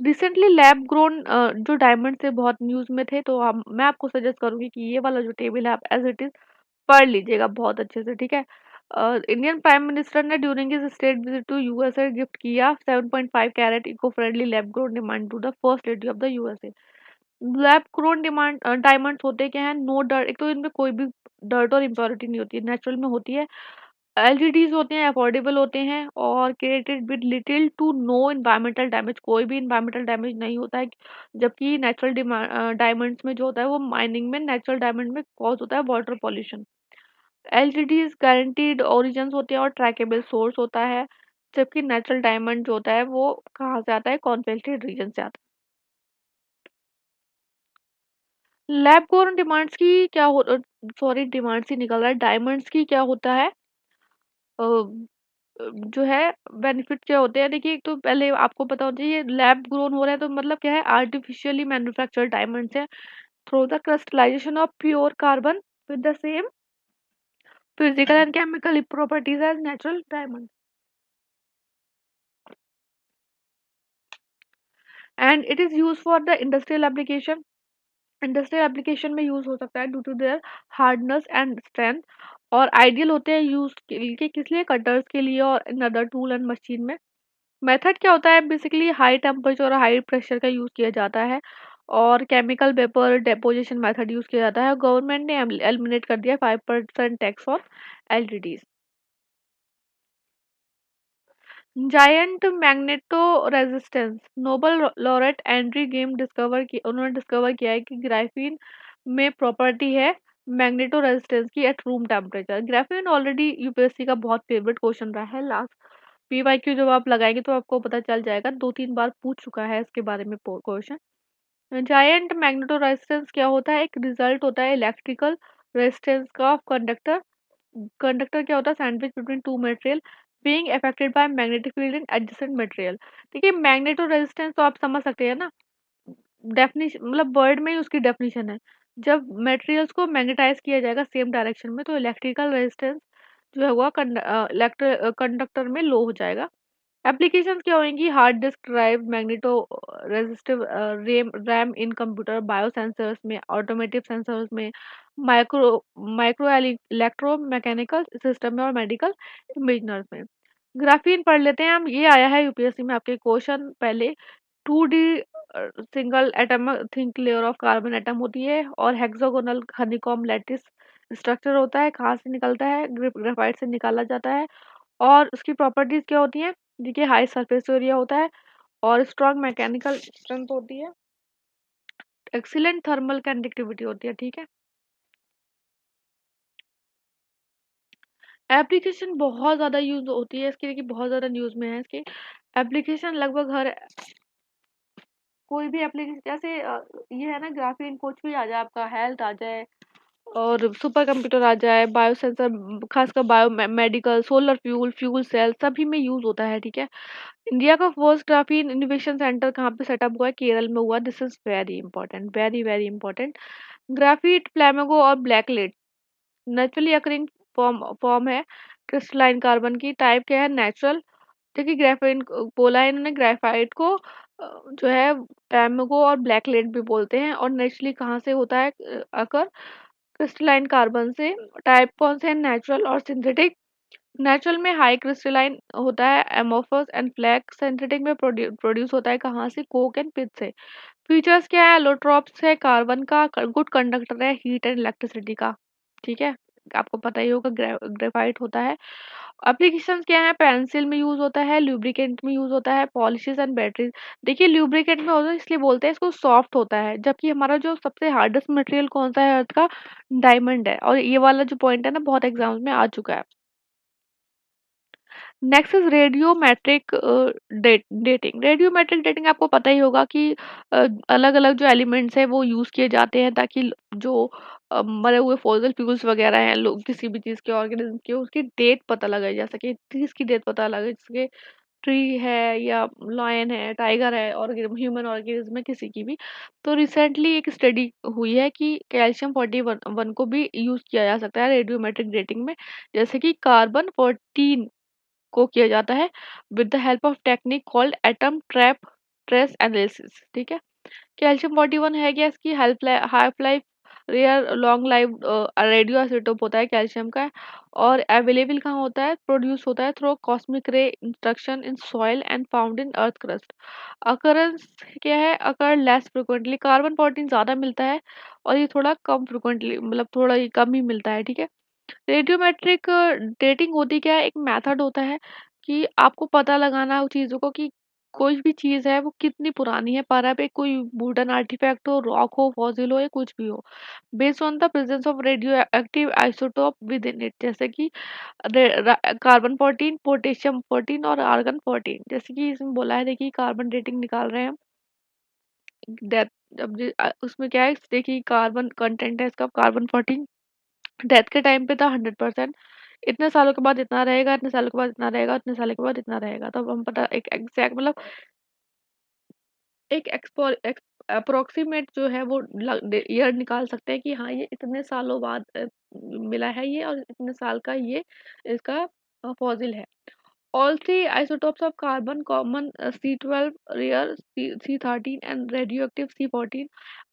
Recently lab grown जो डायमंड से बहुत न्यूज में थे, तो हम मैं आपको सजेस्ट करूंगी कि ये वाला जो टेबल है आप एज इट इज पढ़ लीजिएगा बहुत अच्छे से, ठीक है। इंडियन प्राइम मिनिस्टर ने during his state visit to USA gift किया 7.5 carat eco friendly lab grown diamond to the first lady of the USA. Lab grown diamond diamonds होते क्या है, नो डर्ट, एक तो इनमें कोई भी डर्ट और इम्प्योरिटी नहीं होती है, नेचुरल में होती है। एलजीडीज होते हैं, अफोर्डेबल होते हैं, और created with little to no environmental damage, कोई भी इन्वायरमेंटल डैमेज नहीं होता है। जबकि नेचुरल डायमंड्स में जो होता है वो माइनिंग में नेचुरल डायमंड में कॉज होता है वाटर पॉल्यूशन। एलजीडीज गारंटीड ओरिजिन्स होते हैं और ट्रैकेबल सोर्स होता है, जबकि नेचुरल डायमंड जो होता है वो कहाँ से आता है, कॉन्फ्लिक्टेड रीजन से आता है। लैब ग्रोन डिमांड्स की क्या हो, सॉरी डिमांड्स ही निकल रहा है, डायमंड्स की क्या होता है, अ, जो है बेनिफिट क्या होते हैं। देखिए, एक तो पहले आपको पता होना चाहिए लैब ग्रोन हो रहा है तो मतलब क्या है, आर्टिफिशियली मैन्युफैक्चर्ड डायमंड्स है through the crystallisation of pure carbon with the same physical and chemical properties as natural diamond, and it is used for the industrial application. Industrial application में use हो सकता है due to their hardness and strength, और ideal होते हैं use के लिए, किस लिए, कटर्स के लिए और in other tool and machine में। मेथड क्या होता है, बेसिकली हाई टेम्परेचर और हाई प्रेशर का यूज किया जाता है, और chemical vapour deposition method use किया जाता है। गवर्नमेंट ने एलिमिनेट कर दिया 5% tax on LEDs. Giant magneto resistance, Nobel laureate Andre Geim discover की, उन्होंने डिस्कवर किया है कि ग्राफीन में प्रॉपर्टी है मैग्नेटो रेजिस्टेंस की eight room temperature. Graphene already UPSC का बहुत फेवरेट क्वेश्चन रहा है, लास्ट पीवाईक्यू जब आप लगाएंगे तो आपको पता चल जाएगा, 2-3 बार पूछ चुका है इसके बारे में क्वेश्चन। जायंट मैग्नेटो रेजिस्टेंस क्या होता है, एक रिजल्ट होता है इलेक्ट्रिकल रेजिस्टेंस का कंडक्टर। कंडक्टर क्या होता है, sandwich between two material being affected by magnetic field in adjacent material. देखिए, मैग्नेटो रेजिस्टेंस तो आप समझ सकते हैं ना, डेफिनेशन मतलब वर्ड में ही उसकी डेफिनेशन है, जब मटेरियल्स को मैग्नेटाइज किया जाएगा सेम डायरेक्शन में तो इलेक्ट्रिकल रेजिस्टेंस जो है वो कंडक्टर में लो हो जाएगा। एप्लीकेशंस क्या होंगी, hard disk drive, magneto resistive RAM इन कंप्यूटर, बायो सेंसर्स में, ऑटोमेटिव सेंसर्स में, micro micro electro mechanical system में, और मेडिकल इमेजनर्स में। ग्राफीन पढ़ लेते हैं हम, ये आया है यूपीएससी में आपके क्वेश्चन पहले। 2D single atom think layer of carbon atom होती है, और हेक्सागोनल हनीकॉम लैटिस स्ट्रक्चर होता है, कहाँ से निकलता है, ग्रेफाइट से निकाला जाता है। और उसकी प्रॉपर्टीज क्या होती हैं, देखिए हाई सरफेस एरिया होता है, और स्ट्रॉन्ग मैकेनिकल स्ट्रेंथ होती है, एक्सीलेंट थर्मल कंडक्टिविटी होती है, ठीक है। एप्लीकेशन बहुत ज़्यादा यूज होती है इसकी, देखिए बहुत ज़्यादा न्यूज़ में है इसकी एप्लीकेशन, लगभग हर कोई भी एप्लीकेशन, जैसे ये है ना, ग्राफीन कुछ भी आ जाए, आपका हेल्थ आ जाए और सुपर कंप्यूटर आ जाए, बायो सेंसर, खासकर bio medical, solar fuel, fuel cell, सभी में यूज होता है, ठीक है। इंडिया का फर्स्ट ग्राफीन इनोवेशन सेंटर कहाँ पे सेटअप हुआ है, केरल में हुआ। This is very important, very very important. Graphite, फ्लैमेगो और ब्लैकलेट नेचुरली अकरिंग फॉर्म है क्रिस्टलाइन कार्बन की। टाइप क्या है, नेचुरल। देखिए ग्राफीन बोला है इन्होंने, ग्रेफाइट को जो है फ्लैमेगो और ब्लैकलेट भी बोलते हैं, और नेचुरली कहाँ से होता है, अकर क्रिस्टलाइन कार्बन से। टाइप कौन से हैं, नेचुरल और सिंथेटिक। नेचुरल में हाई क्रिस्टलाइन होता है एमोफस एंड फ्लैग, सिंथेटिक में प्रोड्यूस होता है कहाँ से, कोक एंड पिथ से। फीचर्स क्या है, एलोट्रॉप्स है कार्बन का, गुड कंडक्टर है हीट एंड इलेक्ट्रिसिटी का, ठीक है। आपको पता ही होगा ग्रेफाइट होता है। एप्लीकेशंस क्या है, पेंसिल में यूज होता है, लुब्रिकेंट में यूज होता है, पॉलिशेस एंड बैटरीज। देखिए लुब्रिकेंट में होता है इसलिए बोलते हैं इसको, सॉफ्ट होता है, जबकि हमारा जो सबसे हार्डेस्ट मटेरियल कौन सा है अर्थ का, डायमंड है। और ये वाला जो पॉइंट है ना, बहुत एग्जाम्स में आ चुका है। Next is radiometric dating. Radiometric dating आपको पता ही होगा कि अलग अलग जो एलिमेंट्स है वो यूज किए जाते हैं ताकि जो मरे हुए फॉसिल फ्यूल्स वगैरह हैं, लोग किसी भी चीज के ऑर्गेनिज्म के, उसकी डेट पता लगाई जा सके, चीज की डेट पता लगे, जैसे ट्री है या लायन है, टाइगर है, और ह्यूमन ऑर्गेनिज्म है किसी की भी। तो रिसेंटली एक स्टडी हुई है कि कैल्शियम 41 को भी यूज किया जा सकता है रेडियोमेट्रिक डेटिंग में, जैसे कि कार्बन 14 को किया जाता है with the help of technique called atom trap trace analysis, ठीक है। कैल्शियम 41 है क्या, इसकी help half life rare long life radio isotope होता है कैल्शियम का, और अवेलेबल कहाँ होता है, प्रोड्यूस होता है थ्रू कॉस्मिक रे instruction in soil and found in earth crust. Occurrence क्या है, अकर लेस फ्रिक्वेंटली, कार्बन 14 ज़्यादा मिलता है और ये थोड़ा कम फ्रिक्वेंटली, मतलब थोड़ा ये कम ही मिलता है, ठीक है। रेडियोमेट्रिक डेटिंग होती क्या है, एक मेथड होता है कि आपको पता लगाना उन चीज़ों को कि कोई भी चीज़ है वो कितनी पुरानी है, पारा पे कोई वुडन आर्टिफैक्ट हो, रॉक हो, फॉसिल हो या कुछ भी हो, based on the presence of radio active isotope with in it, जैसे कि कार्बन 14, पोटेशियम 14 और आर्गन 14। जैसे कि इसमें बोला है, देखिए कार्बन डेटिंग निकाल रहे हैं हम। डेथ, उसमें क्या है, देखिए कार्बन कंटेंट है इसका कार्बन 14, डेथ के टाइम पे था 100%। इतने सालों के बाद इतना रहेगा, इतने सालों के बाद इतना रहेगा, इतने सालों के बाद इतना रहेगा। तो अब हम पता एक एग्जैक्ट मतलब एक अप्रोक्सीमेट जो है वो ईयर निकाल सकते हैं कि हाँ ये इतने सालों बाद मिला है ये, और इतने साल का ये इसका फॉसिल है। All three isotopes of carbon, common C12, rare C13 and radioactive C14,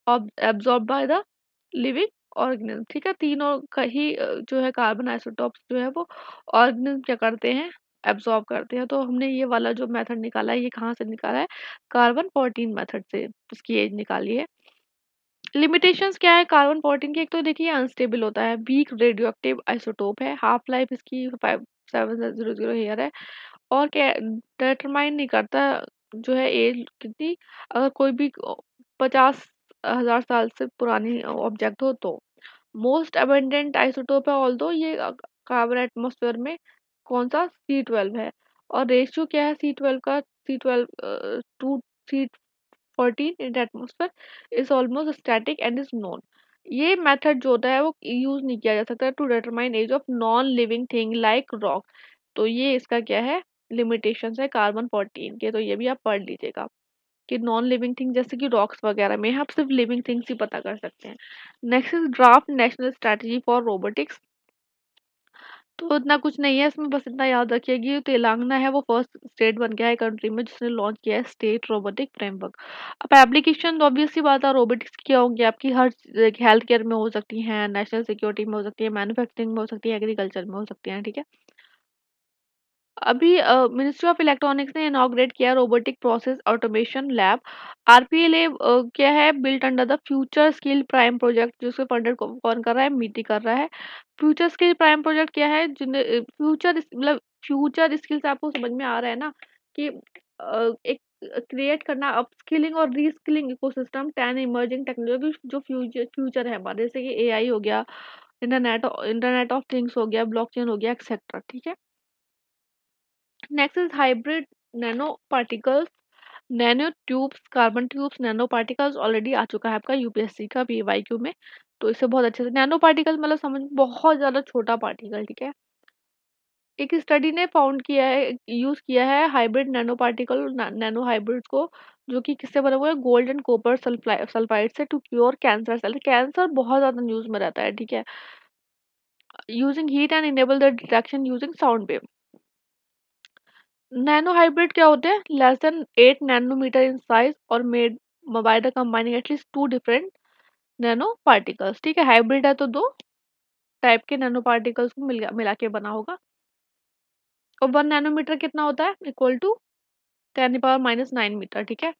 absorbed by the living organism। ठीक है, तीनों का ही जो है कार्बन आइसोटॉप्स जो है वो ऑर्गेनिज्म क्या करते हैं, एब्जॉर्ब करते हैं। तो हमने ये वाला जो मेथड निकाला है, ये कहाँ से निकाला है, कार्बन 14 मेथड से इसकी एज निकाली है। लिमिटेशंस क्या है कार्बन 14 की, एक तो देखिए अनस्टेबल होता है, वीक रेडियोएक्टिव आइसोटोप है, हाफ लाइफ इसकी 5700 ईयर है, और क्या डिटरमाइन नहीं करता जो है एज कितनी, अगर कोई भी 50,000 साल से पुरानी ऑब्जेक्ट हो तो। मोस्ट अबंडेंट आइसोटोप है, ऑल्दो ये कार्बन एटमॉस्फेयर में कौन सा, C12 है। और रेशियो क्या है C12 का, C12 to C14 in atmosphere is almost static and is known. ये मेथड जो होता है वो यूज नहीं किया जा सकता to determine age of non living thing like rock. तो ये इसका क्या है, लिमिटेशंस है कार्बन 14 के। तो ये भी आप पढ़ लीजिएगा कि नॉन लिविंग थिंग जैसे कि रॉक्स वगैरह में आप सिर्फ लिविंग थिंग्स ही पता कर सकते हैं। Next is draft national strategy for robotics. तो इतना कुछ नहीं है इसमें, बस इतना याद रखिए कि तेलंगाना है वो फर्स्ट स्टेट बन गया है कंट्री में जिसने लॉन्च किया है स्टेट रोबोटिक फ्रेमवर्क। अब एप्लीकेशन तो ऑब्वियस सी बात है रोबोटिक्स की क्या होंगी आपकी, हर हेल्थ केयर में हो सकती हैं, नेशनल सिक्योरिटी में हो सकती है, मैन्युफैक्चरिंग में हो सकती है, एग्रीकल्चर में हो सकती हैं, ठीक है। अभी मिनिस्ट्री ऑफ इलेक्ट्रॉनिक्स ने इनॉग्रेट किया रोबोटिक प्रोसेस ऑटोमेशन लैब। आरपीएलए क्या है, built under the future skill prime project, जिसको फंडेड कौन कर रहा है, मिटी कर रहा है। फ्यूचर स्किल प्राइम प्रोजेक्ट क्या है, जिन्हें फ्यूचर मतलब फ्यूचर स्किल्स आपको समझ में आ रहा है ना कि एक क्रिएट करना अपस्किलिंग और रीस्किलिंग इकोसिस्टम 10 इमर्जिंग टेक्नोलॉजी जो फ्यूचर फ्यूचर है हमारे, जैसे कि एआई हो गया, इंटरनेट ऑफ थिंग्स हो गया, ब्लॉकचेन हो गया, एक्सेट्रा, ठीक है। Next is hybrid nano particles, nano tubes, carbon tubes, nano particles already आ चुका है आपका यूपीएससी का पीवाईक्यू में। तो इसे बहुत अच्छे से नैनो पार्टिकल मतलब समझ बहुत ज्यादा छोटा पार्टिकल, ठीक है। एक स्टडी ने फाउंड किया है, यूज किया है hybrid nano particle, nano hybrid को, जो कि किससे बना हुआ है, गोल्ड एंड कॉपर सल्फाइड से, to cure cancer cell. Cancer बहुत ज्यादा न्यूज में रहता है, ठीक है। Using heat and enable the detection using sound wave. Nano hybrid क्या होते हैं, less than 8 nanometre in size और made by the combining at least two different nano particles, ठीक है। हाइब्रिड है तो दो टाइप के नैनो पार्टिकल्स को मिला के बना होगा। और 1 नैनोमीटर कितना होता है, इक्वल टू 10⁻⁹ मीटर, ठीक है।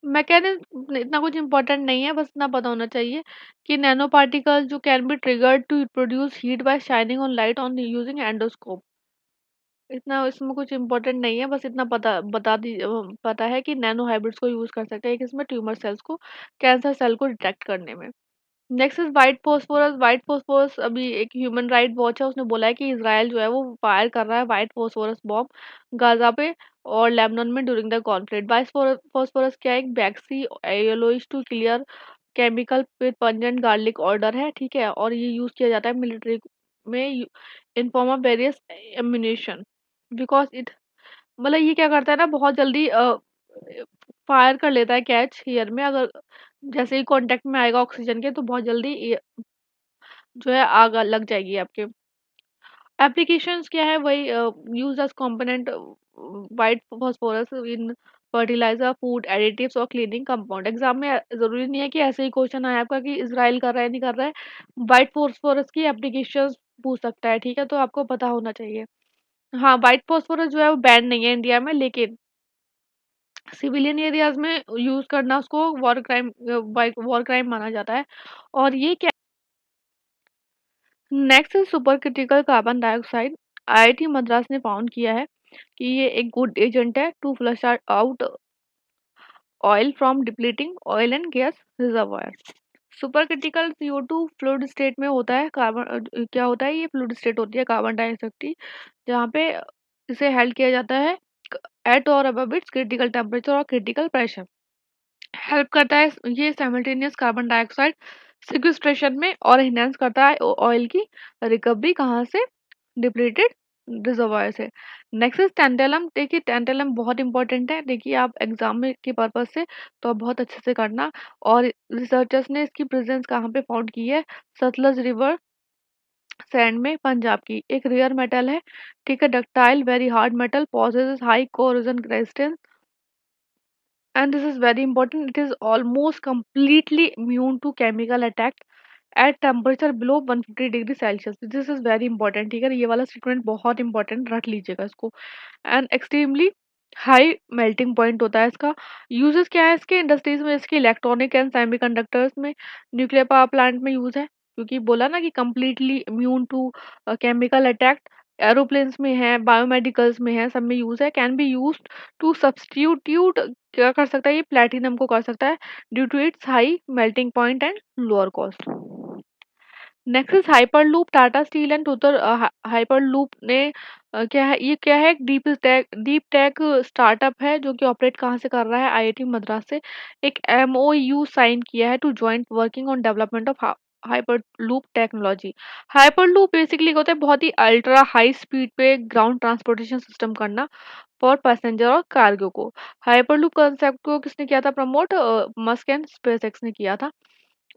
मैकेनिज्म इतना कुछ इंपॉर्टेंट नहीं है, बस इतना पता होना चाहिए कि नैनो पार्टिकल जो can be triggered to produce heat by shining on light on using endoscope. इतना इसमें कुछ इम्पोर्टेंट नहीं है, बस इतना पता है कि नैनो हाइब्रिड्स को यूज कर सकते हैं किसमें, ट्यूमर सेल्स को, कैंसर सेल को डिटेक्ट करने में। Next is white phosphorus. White phosphorus अभी एक ह्यूमन राइट वॉच है, उसने बोला है कि इसराइल जो है वो फायर कर रहा है वाइट फोस्फोरस बॉम्ब गाजा पे और लेबनान में during the conflict. White phosphorus क्या है, एक waxy yellowish to clear chemical with pungent garlic odour है, ठीक है। और ये यूज किया जाता है मिलिट्री में in form of various ammunition, because it मतलब ये क्या करता है ना, बहुत जल्दी फायर कर लेता है कैच एयर में, अगर जैसे ही कांटेक्ट में आएगा ऑक्सीजन के तो बहुत जल्दी जो है आग लग जाएगी आपके। एप्लीकेशंस क्या है, वही use as component white phosphorus in fertiliser, food additives और क्लीनिंग कंपाउंड। एग्जाम में जरूरी नहीं है कि ऐसे ही क्वेश्चन आए आपका कि इसराइल कर रहा है नहीं कर रहा है, वाइट फास्फोरस की एप्लीकेशंस पूछ सकता है, ठीक है। तो आपको पता होना चाहिए। हाँ, व्हाइट फास्फोरस जो है वो बैन नहीं है इंडिया में, लेकिन सिविलियन एरियाज में यूज करना उसको वॉर क्राइम माना जाता है। और ये क्या, next super critical carbon dioxide, IIT Madras ने फाउंड किया है कि ये एक गुड एजेंट है to flush out oil from depleting oil and gas reservoir. Super critical CO2 fluid state में होता है। क्या होता है, ये फ्लूइड स्टेट होती है कार्बन डाइऑक्साइड की, जहाँ पे इसे हेल्ड किया जाता है एट और अबव इट्स क्रिटिकल टेम्परेचर और क्रिटिकल प्रेशर। हेल्प करता है ये साइमल्टेनियस कार्बन डाइऑक्साइड सिक्विस्ट्रेशन में, और इनहेंस करता है ऑयल की रिकवरी कहाँ से, डिप्लीटेड रिजर्वायर से। Next is tantalum. देखिए टेंटेलम बहुत इंपॉर्टेंट है, देखिए आप एग्जाम में के पर्पज से तो आप बहुत अच्छे से करना। और रिसर्चर्स ने इसकी प्रेजेंस कहाँ पे फाउंड की है, सतलज रिवर सैंड में, पंजाब की। एक रेयर मेटल है, ठीक है, ductile very hard metal, possesses high corrosion resistance, and this is very important, it is almost completely immune to chemical attack at temperature below 150 degree Celsius. This is very important, ठीक है, ये वाला statement बहुत important, रख लीजिएगा इसको। And extremely high melting point होता है इसका। यूजेस क्या है इसके इंडस्ट्रीज में, इसके इलेक्ट्रॉनिक एंड सेमीकंडक्टर्स में, न्यूक्लियर पावर प्लांट में यूज है, क्योंकि बोला ना कि completely immune to chemical attack. Aeroplanes में है, बायोमेडिकल्स में है, सब में यूज है। Can be use to substitute, क्या कर सकता है ये, प्लेटिनम को कर सकता है, due to its high melting point and lower cost. Next is hyperloop. Tata steel and TuTr hyperloop ने क्या है, ये क्या है, एक डीप टेक स्टार्टअप है जो कि ऑपरेट कहाँ से कर रहा है, IIT मद्रास से। एक MOU साइन किया है to joint working on development of hyperloop technology. Hyperloop basically होता है बहुत ही अल्ट्रा हाई स्पीड पे ग्राउंड ट्रांसपोर्टेशन सिस्टम करना फॉर पैसेंजर और कार्गो को। हाइपरलूप कंसेप्ट को किसने किया था प्रमोट, मस्क एंड स्पेसएक्स ने किया था।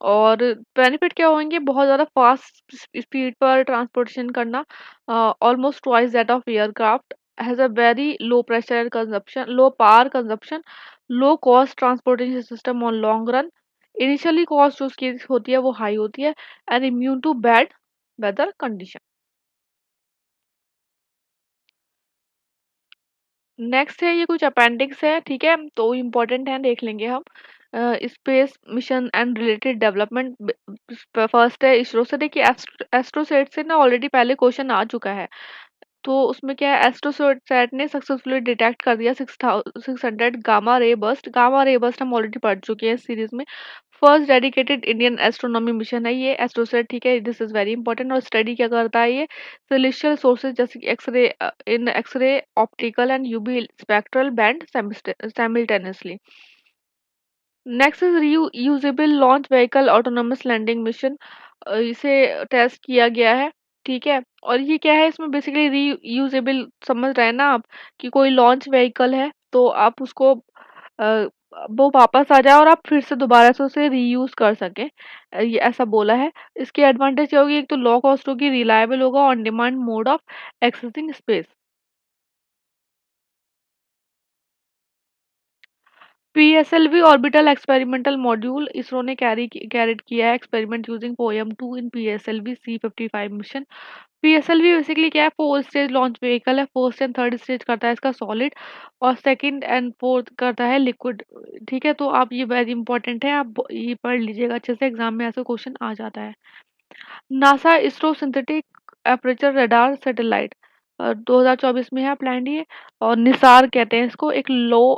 और बेनिफिट क्या होंगे, बहुत ज़्यादा फास्ट स्पीड पर ट्रांसपोर्टेशन करना, almost twice that of aircraft, has a very low pressure consumption, low power consumption, low cost transportation system on long run. Initially cost जो उसकी होती है वो हाई होती है, and immune to bad weather condition. Next है, ये कुछ अपेंडिक्स है, ठीक है, तो इम्पोर्टेंट है, देख लेंगे हम। Space mission and related development, first है इसरो से। देखिए एस्ट्रोसेट से ना ऑलरेडी पहले क्वेश्चन आ चुका है, तो उसमें क्या है, एस्ट्रोसैट ने सक्सेसफुली डिटेक्ट कर दिया 600 गामा रे बस्ट हम ऑलरेडी पढ़ चुके हैं इस सीरीज में। First dedicated Indian astronomy mission है ये एस्ट्रोसैट, ठीक है, दिस इज वेरी इंपॉर्टेंट। और स्टडी क्या करता है ये, सेलेस्टियल सोर्सेज जैसे कि X-ray optical and UV spectral band simultaneously. Next is reusable launch vehicle autonomous landing mission, इसे टेस्ट किया गया है, ठीक है। और ये क्या है, इसमें बेसिकली रीयूजेबल समझ रहे हैं ना आप, कि कोई लॉन्च व्हीकल है तो आप उसको वो वापस आ जाए और आप फिर से दोबारा से उसे रीयूज कर सकें, ये ऐसा बोला है। इसकी एडवांटेज क्या होगी, एक तो लो कॉस्ट होगी, रिलायबल होगा, on demand mode of accessing space. PSLV orbital experimental module, ISRO ने कैरिड किया है एक्सपेरिमेंट यूजिंग पोएम 2 इन PSLV C55 mission. PSLV basically क्या है, 4 स्टेज लॉन्च व्हीकल है, फर्स्ट एंड थर्ड स्टेज करता है इसका सॉलिड, और सेकंड एंड फोर्थ करता है लिक्विड, ठीक है। तो आप ये वेरी इंपॉर्टेंट है, आप ये पढ़ लीजिएगा अच्छे से, एग्जाम में ऐसे क्वेश्चन आ जाता है। NASA ISRO synthetic aperture radar satellite 2024 में है प्लान ये, और निसार कहते हैं इसको, एक लो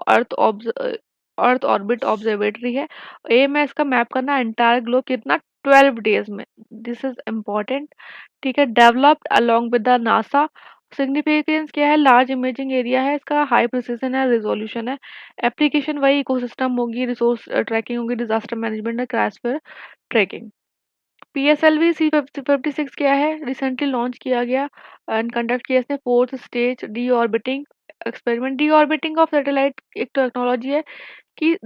अर्थ ऑर्बिट ऑब्जर्वेटरी है। एम है इसका मैप करना एंटायर ग्लोब, कितना, 12 डेज में। दिस इज इम्पोर्टेंट, ठीक है, developed along with the NASA. Significance क्या है, लार्ज इमेजिंग एरिया है इसका, हाई प्रिसिजन है, रिजोल्यूशन है। एप्लीकेशन वही इकोसिस्टम होगी, रिसोर्स ट्रैकिंग होगी, डिजास्टर मैनेजमेंट है, क्रायोस्फीयर ट्रैकिंग। PSLV C56 क्या है, रिसेंटली लॉन्च किया गया एंड कंडक्ट किया इसने fourth stage D orbiting experiment. D orbiting of satellite एक टेक्नोलॉजी है कि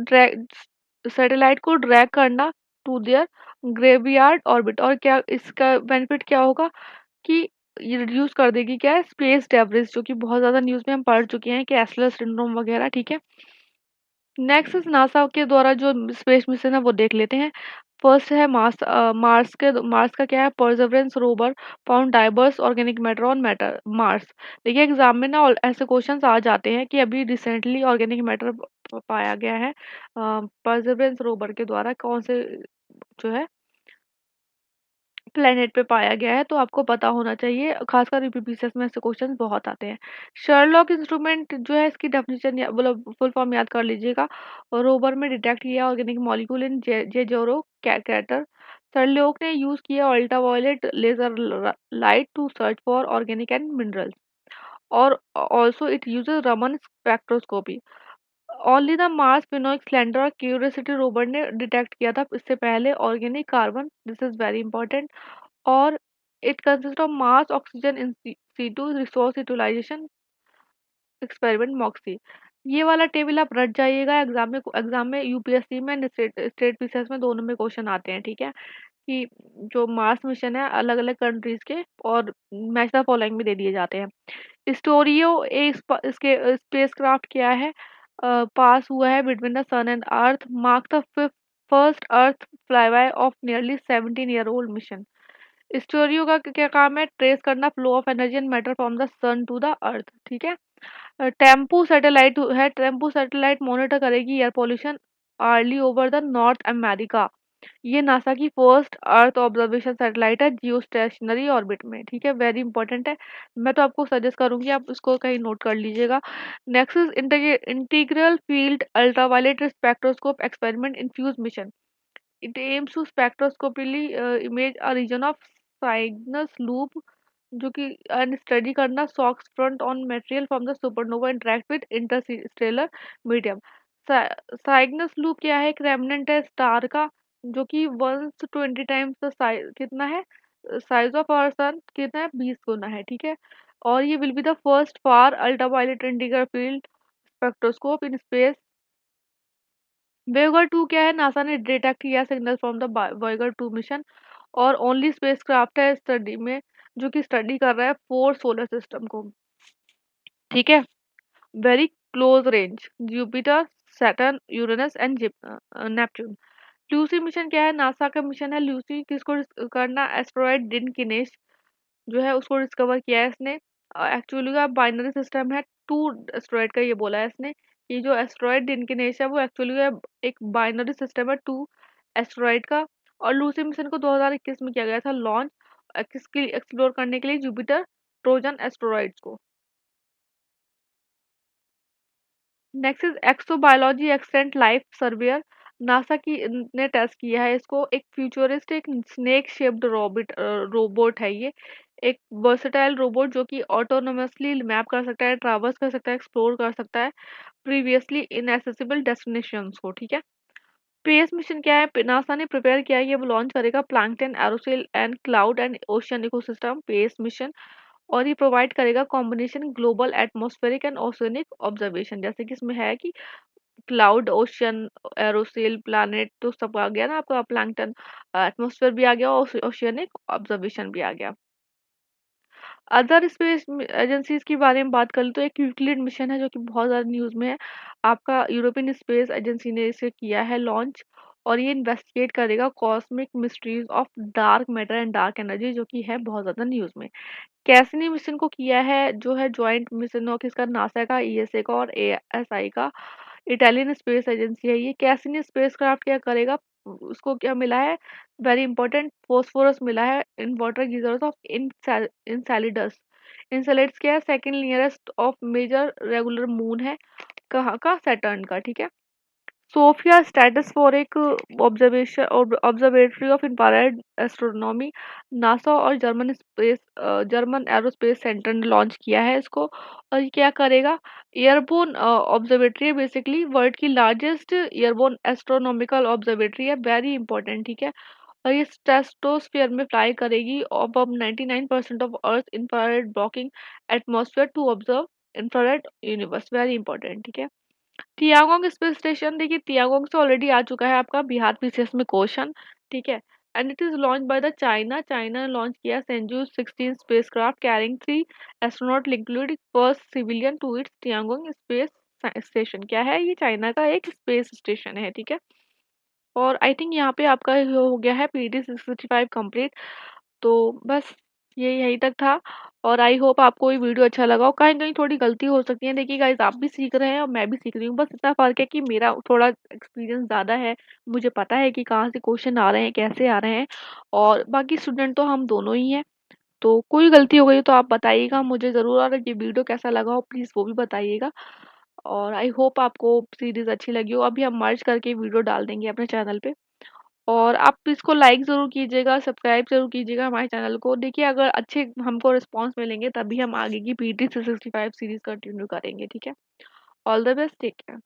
सैटेलाइट को ड्रैग करना टू देयर ग्रेवयार्ड ऑर्बिट। और क्या इसका बेनिफिट क्या होगा, कि ये रिड्यूस कर देगी क्या है, स्पेस डेब्रिस, जो कि बहुत ज्यादा न्यूज में हम पढ़ चुके हैं कि एस्लर सिंड्रोम वगैरह, ठीक है। नेक्स्ट इस नासा के द्वारा जो स्पेस मिशन है वो देख लेते हैं। फर्स्ट है मार्स का क्या है, Perseverance rover found diverse organic matter on matter Mars. देखिए एग्जाम में ना ऐसे क्वेश्चंस आ जाते हैं कि अभी रिसेंटली ऑर्गेनिक मैटर पाया गया है परसेवरेंस रोवर के द्वारा, कौन से जो है प्लेनेट पे पाया गया है, तो आपको पता होना चाहिए, खासकर यूपीपीसीएस में ऐसे क्वेश्चन बहुत आते हैं। शर्लॉक इंस्ट्रूमेंट जो है इसकी डेफिनेशन या मतलब फुल फॉर्म याद कर लीजिएगा। और रोवर में डिटेक्ट किया organic molecule in Jezero crater. Sherloc ने यूज किया ultraviolet laser light to search for organic and minerals. और also it uses Raman spectroscopy. Only the Mars Phoenix cylinder और क्यूरियोसिटी रोवर ने डिटेक्ट किया था इससे पहले organic carbon, this is very important. और it consists of mass oxygen in situ resource utilization experiment Moxie. ये वाला टेबल आप रट जाइएगा, एग्जाम में यूपीएससी में स्टेट पीसीएस में दोनों में क्वेश्चन आते हैं, ठीक है। कि जो मार्स मिशन है अलग अलग कंट्रीज के, और मैच द फॉलोइंग में दे दिए जाते हैं। स्टोरियो इसके स्पेसक्राफ्ट क्या है, पास हुआ है between the sun and earth, mark the first earth flyby of nearly 17 year old mission. STEREO का क्या काम है, ट्रेस करना flow of energy and matter from the sun to the earth, ठीक है। टेम्पू सैटेलाइट है, टेम्पू सैटेलाइट मॉनिटर करेगी air pollution early over the North America. ये नासा की फर्स्ट अर्थ ऑब्जर्वेशन सैटेलाइट है जियो स्टेशनरी ऑर्बिट में, ठीक है, वेरी इंपॉर्टेंट है। मैं तो आपको सजेस्ट करूंगी आप इसको कहीं नोट कर लीजिएगा। Next is integral field ultraviolet spectroscope experiment INFUSE mission. It aims to spectroscopically image a region of Cygnus loop जो कि and study करना socks front on material from the supernova interact with interstellar medium। Cygnus loop क्या है, एक remnant है star का जो कि 120 टाइम्स द साइज कितना है, साइज ऑफ आवर सन कितना है, 20 गुना है, ठीक है। और ये will be the first far ultraviolet integral field spectroscope in space. Voyager two क्या है, नासा ने डिटेक्ट किया signal from the Voyager two mission. और ओनली स्पेसक्राफ्ट है स्टडी में जो कि स्टडी कर रहा है 4 सोलर सिस्टम को, ठीक है, very close range, Jupiter, Saturn, Uranus and Neptune. Lucy mission क्या है, नासा का मिशन है लूसी, किसको करना, एस्ट्रॉयड डिनकिनेश जो है उसको डिस्कवर किया है इसने। एक्चुअली का बाइनरी सिस्टम है, टू एस्ट्रॉयड का ये बोला है इसने। ये जो एस्ट्रॉयड जिनके है वो एक्चुअली एक बाइनरी सिस्टम है टू एस्ट्रॉयड का। और लूसी मिशन को 2021 में किया गया था लॉन्च, किसके एक्सप्लोर करने के लिए, जुपिटर ट्रोजन एस्ट्रॉयड्स को। Next is exobiology extent life surveyor. NASA की ने टेस्ट किया है इसको, एक फ्यूचरिस्टिक स्नेक शेप्ड रोबोट है ये। एक वर्सेटाइल रोबोट जो कि ऑटोनोमसली मैप कर सकता है, ट्रैवर्स कर सकता है, एक्सप्लोर कर सकता है प्रीवियसली इनएसेसिबल डेस्टिनेशंस को, ठीक है। स्पेस मिशन क्या है, नासा ने प्रिपेयर किया है, ये वो लॉन्च करेगा plankton aerosol and cloud and ocean ecosystem space mission. और ये प्रोवाइड करेगा combination global atmospheric and oceanic observation, जैसे कि इसमें है कि क्लाउड, ओशियन, एरोसेल, प्लैनेट तो सब आ गया ना आपका, प्लैंकटन, एटमॉस्फेयर भी आ गया, ओशियनिक ऑब्जर्वेशन भी आ गया। अदर स्पेस एजेंसीज के बारे में बात करें तो एक यूक्लिड मिशन है जो कि बहुत ज़्यादा न्यूज़ में है। आपका यूरोपियन स्पेस एजेंसी ने इसे किया है लॉन्च। और ये इन्वेस्टिगेट करेगा cosmic mysteries of dark matter and dark energy जो कि है बहुत ज़्यादा न्यूज़ में। कैसनी मिशन को किया है जो है जॉइंट मिशन हो किसका, नासा का, ईएसए का और एएसआई का। इटालियन स्पेस एजेंसी है ये। कैसनी स्पेसक्राफ्ट क्या करेगा, उसको क्या मिला है, वेरी इंपॉर्टेंट, फोस्फोरस मिला है in water geysers of Enceladus. Enceladus क्या है, second nearest of major regular moon है, कहाँ का, सैटर्न का, ठीक है। SOFIA stratospheric observation observatory of infrared astronomy, NASA और जर्मन एरोस्पेस सेंटर ने लॉन्च किया है इसको। और ये क्या करेगा, एयरबोर्न ऑब्जर्वेटरी है, बेसिकली वर्ल्ड की लार्जेस्ट एयरबोर्न एस्ट्रोनॉमिकल ऑब्जर्वेटरी है, वेरी इंपॉर्टेंट, ठीक है। और ये स्ट्रेटोस्फेयर में फ्लाई करेगी अब 99% of earth infrared blocking atmosphere to observe infrared universe, very important, ठीक है। तियांगोंग स्पेस स्टेशन, देखिए तियांगोंग से ऑलरेडी आ चुका है आपका बिहार पीसीएस में क्वेश्चन, ठीक है। And it is launch by the China ने लॉन्च किया Shenzhou 16 spacecraft carrying 3 astronaut including first civilian to its Tiangong space station. क्या है ये, चाइना का एक स्पेस स्टेशन है, ठीक है। और आई थिंक यहाँ पे आपका हो गया है पीटी 665 कंप्लीट। तो बस ये यहीं तक था और आई होप आपको ये वीडियो अच्छा लगा हो। कहीं-कहीं थोड़ी गलती हो सकती है। देखिए गाइज़ आप भी सीख रहे हैं और मैं भी सीख रही हूँ। बस इतना फ़र्क है कि मेरा थोड़ा एक्सपीरियंस ज़्यादा है। मुझे पता है कि कहाँ से क्वेश्चन आ रहे हैं, कैसे आ रहे हैं और बाकी स्टूडेंट तो हम दोनों ही हैं। तो कोई गलती हो गई हो तो आप बताइएगा मुझे ज़रूर और ये वीडियो कैसा लगा हो प्लीज़ वो भी बताइएगा। और आई होप आपको सीरीज़ अच्छी लगी हो। अभी हम मर्ज करके वीडियो डाल देंगे अपने चैनल पे। और आप इसको लाइक ज़रूर कीजिएगा, सब्सक्राइब ज़रूर कीजिएगा हमारे चैनल को। देखिए अगर अच्छे हमको रिस्पॉन्स मिलेंगे तभी हम आगे की पीटी 365 सीरीज़ कंटिन्यू करेंगे, ठीक है? All the best, take care.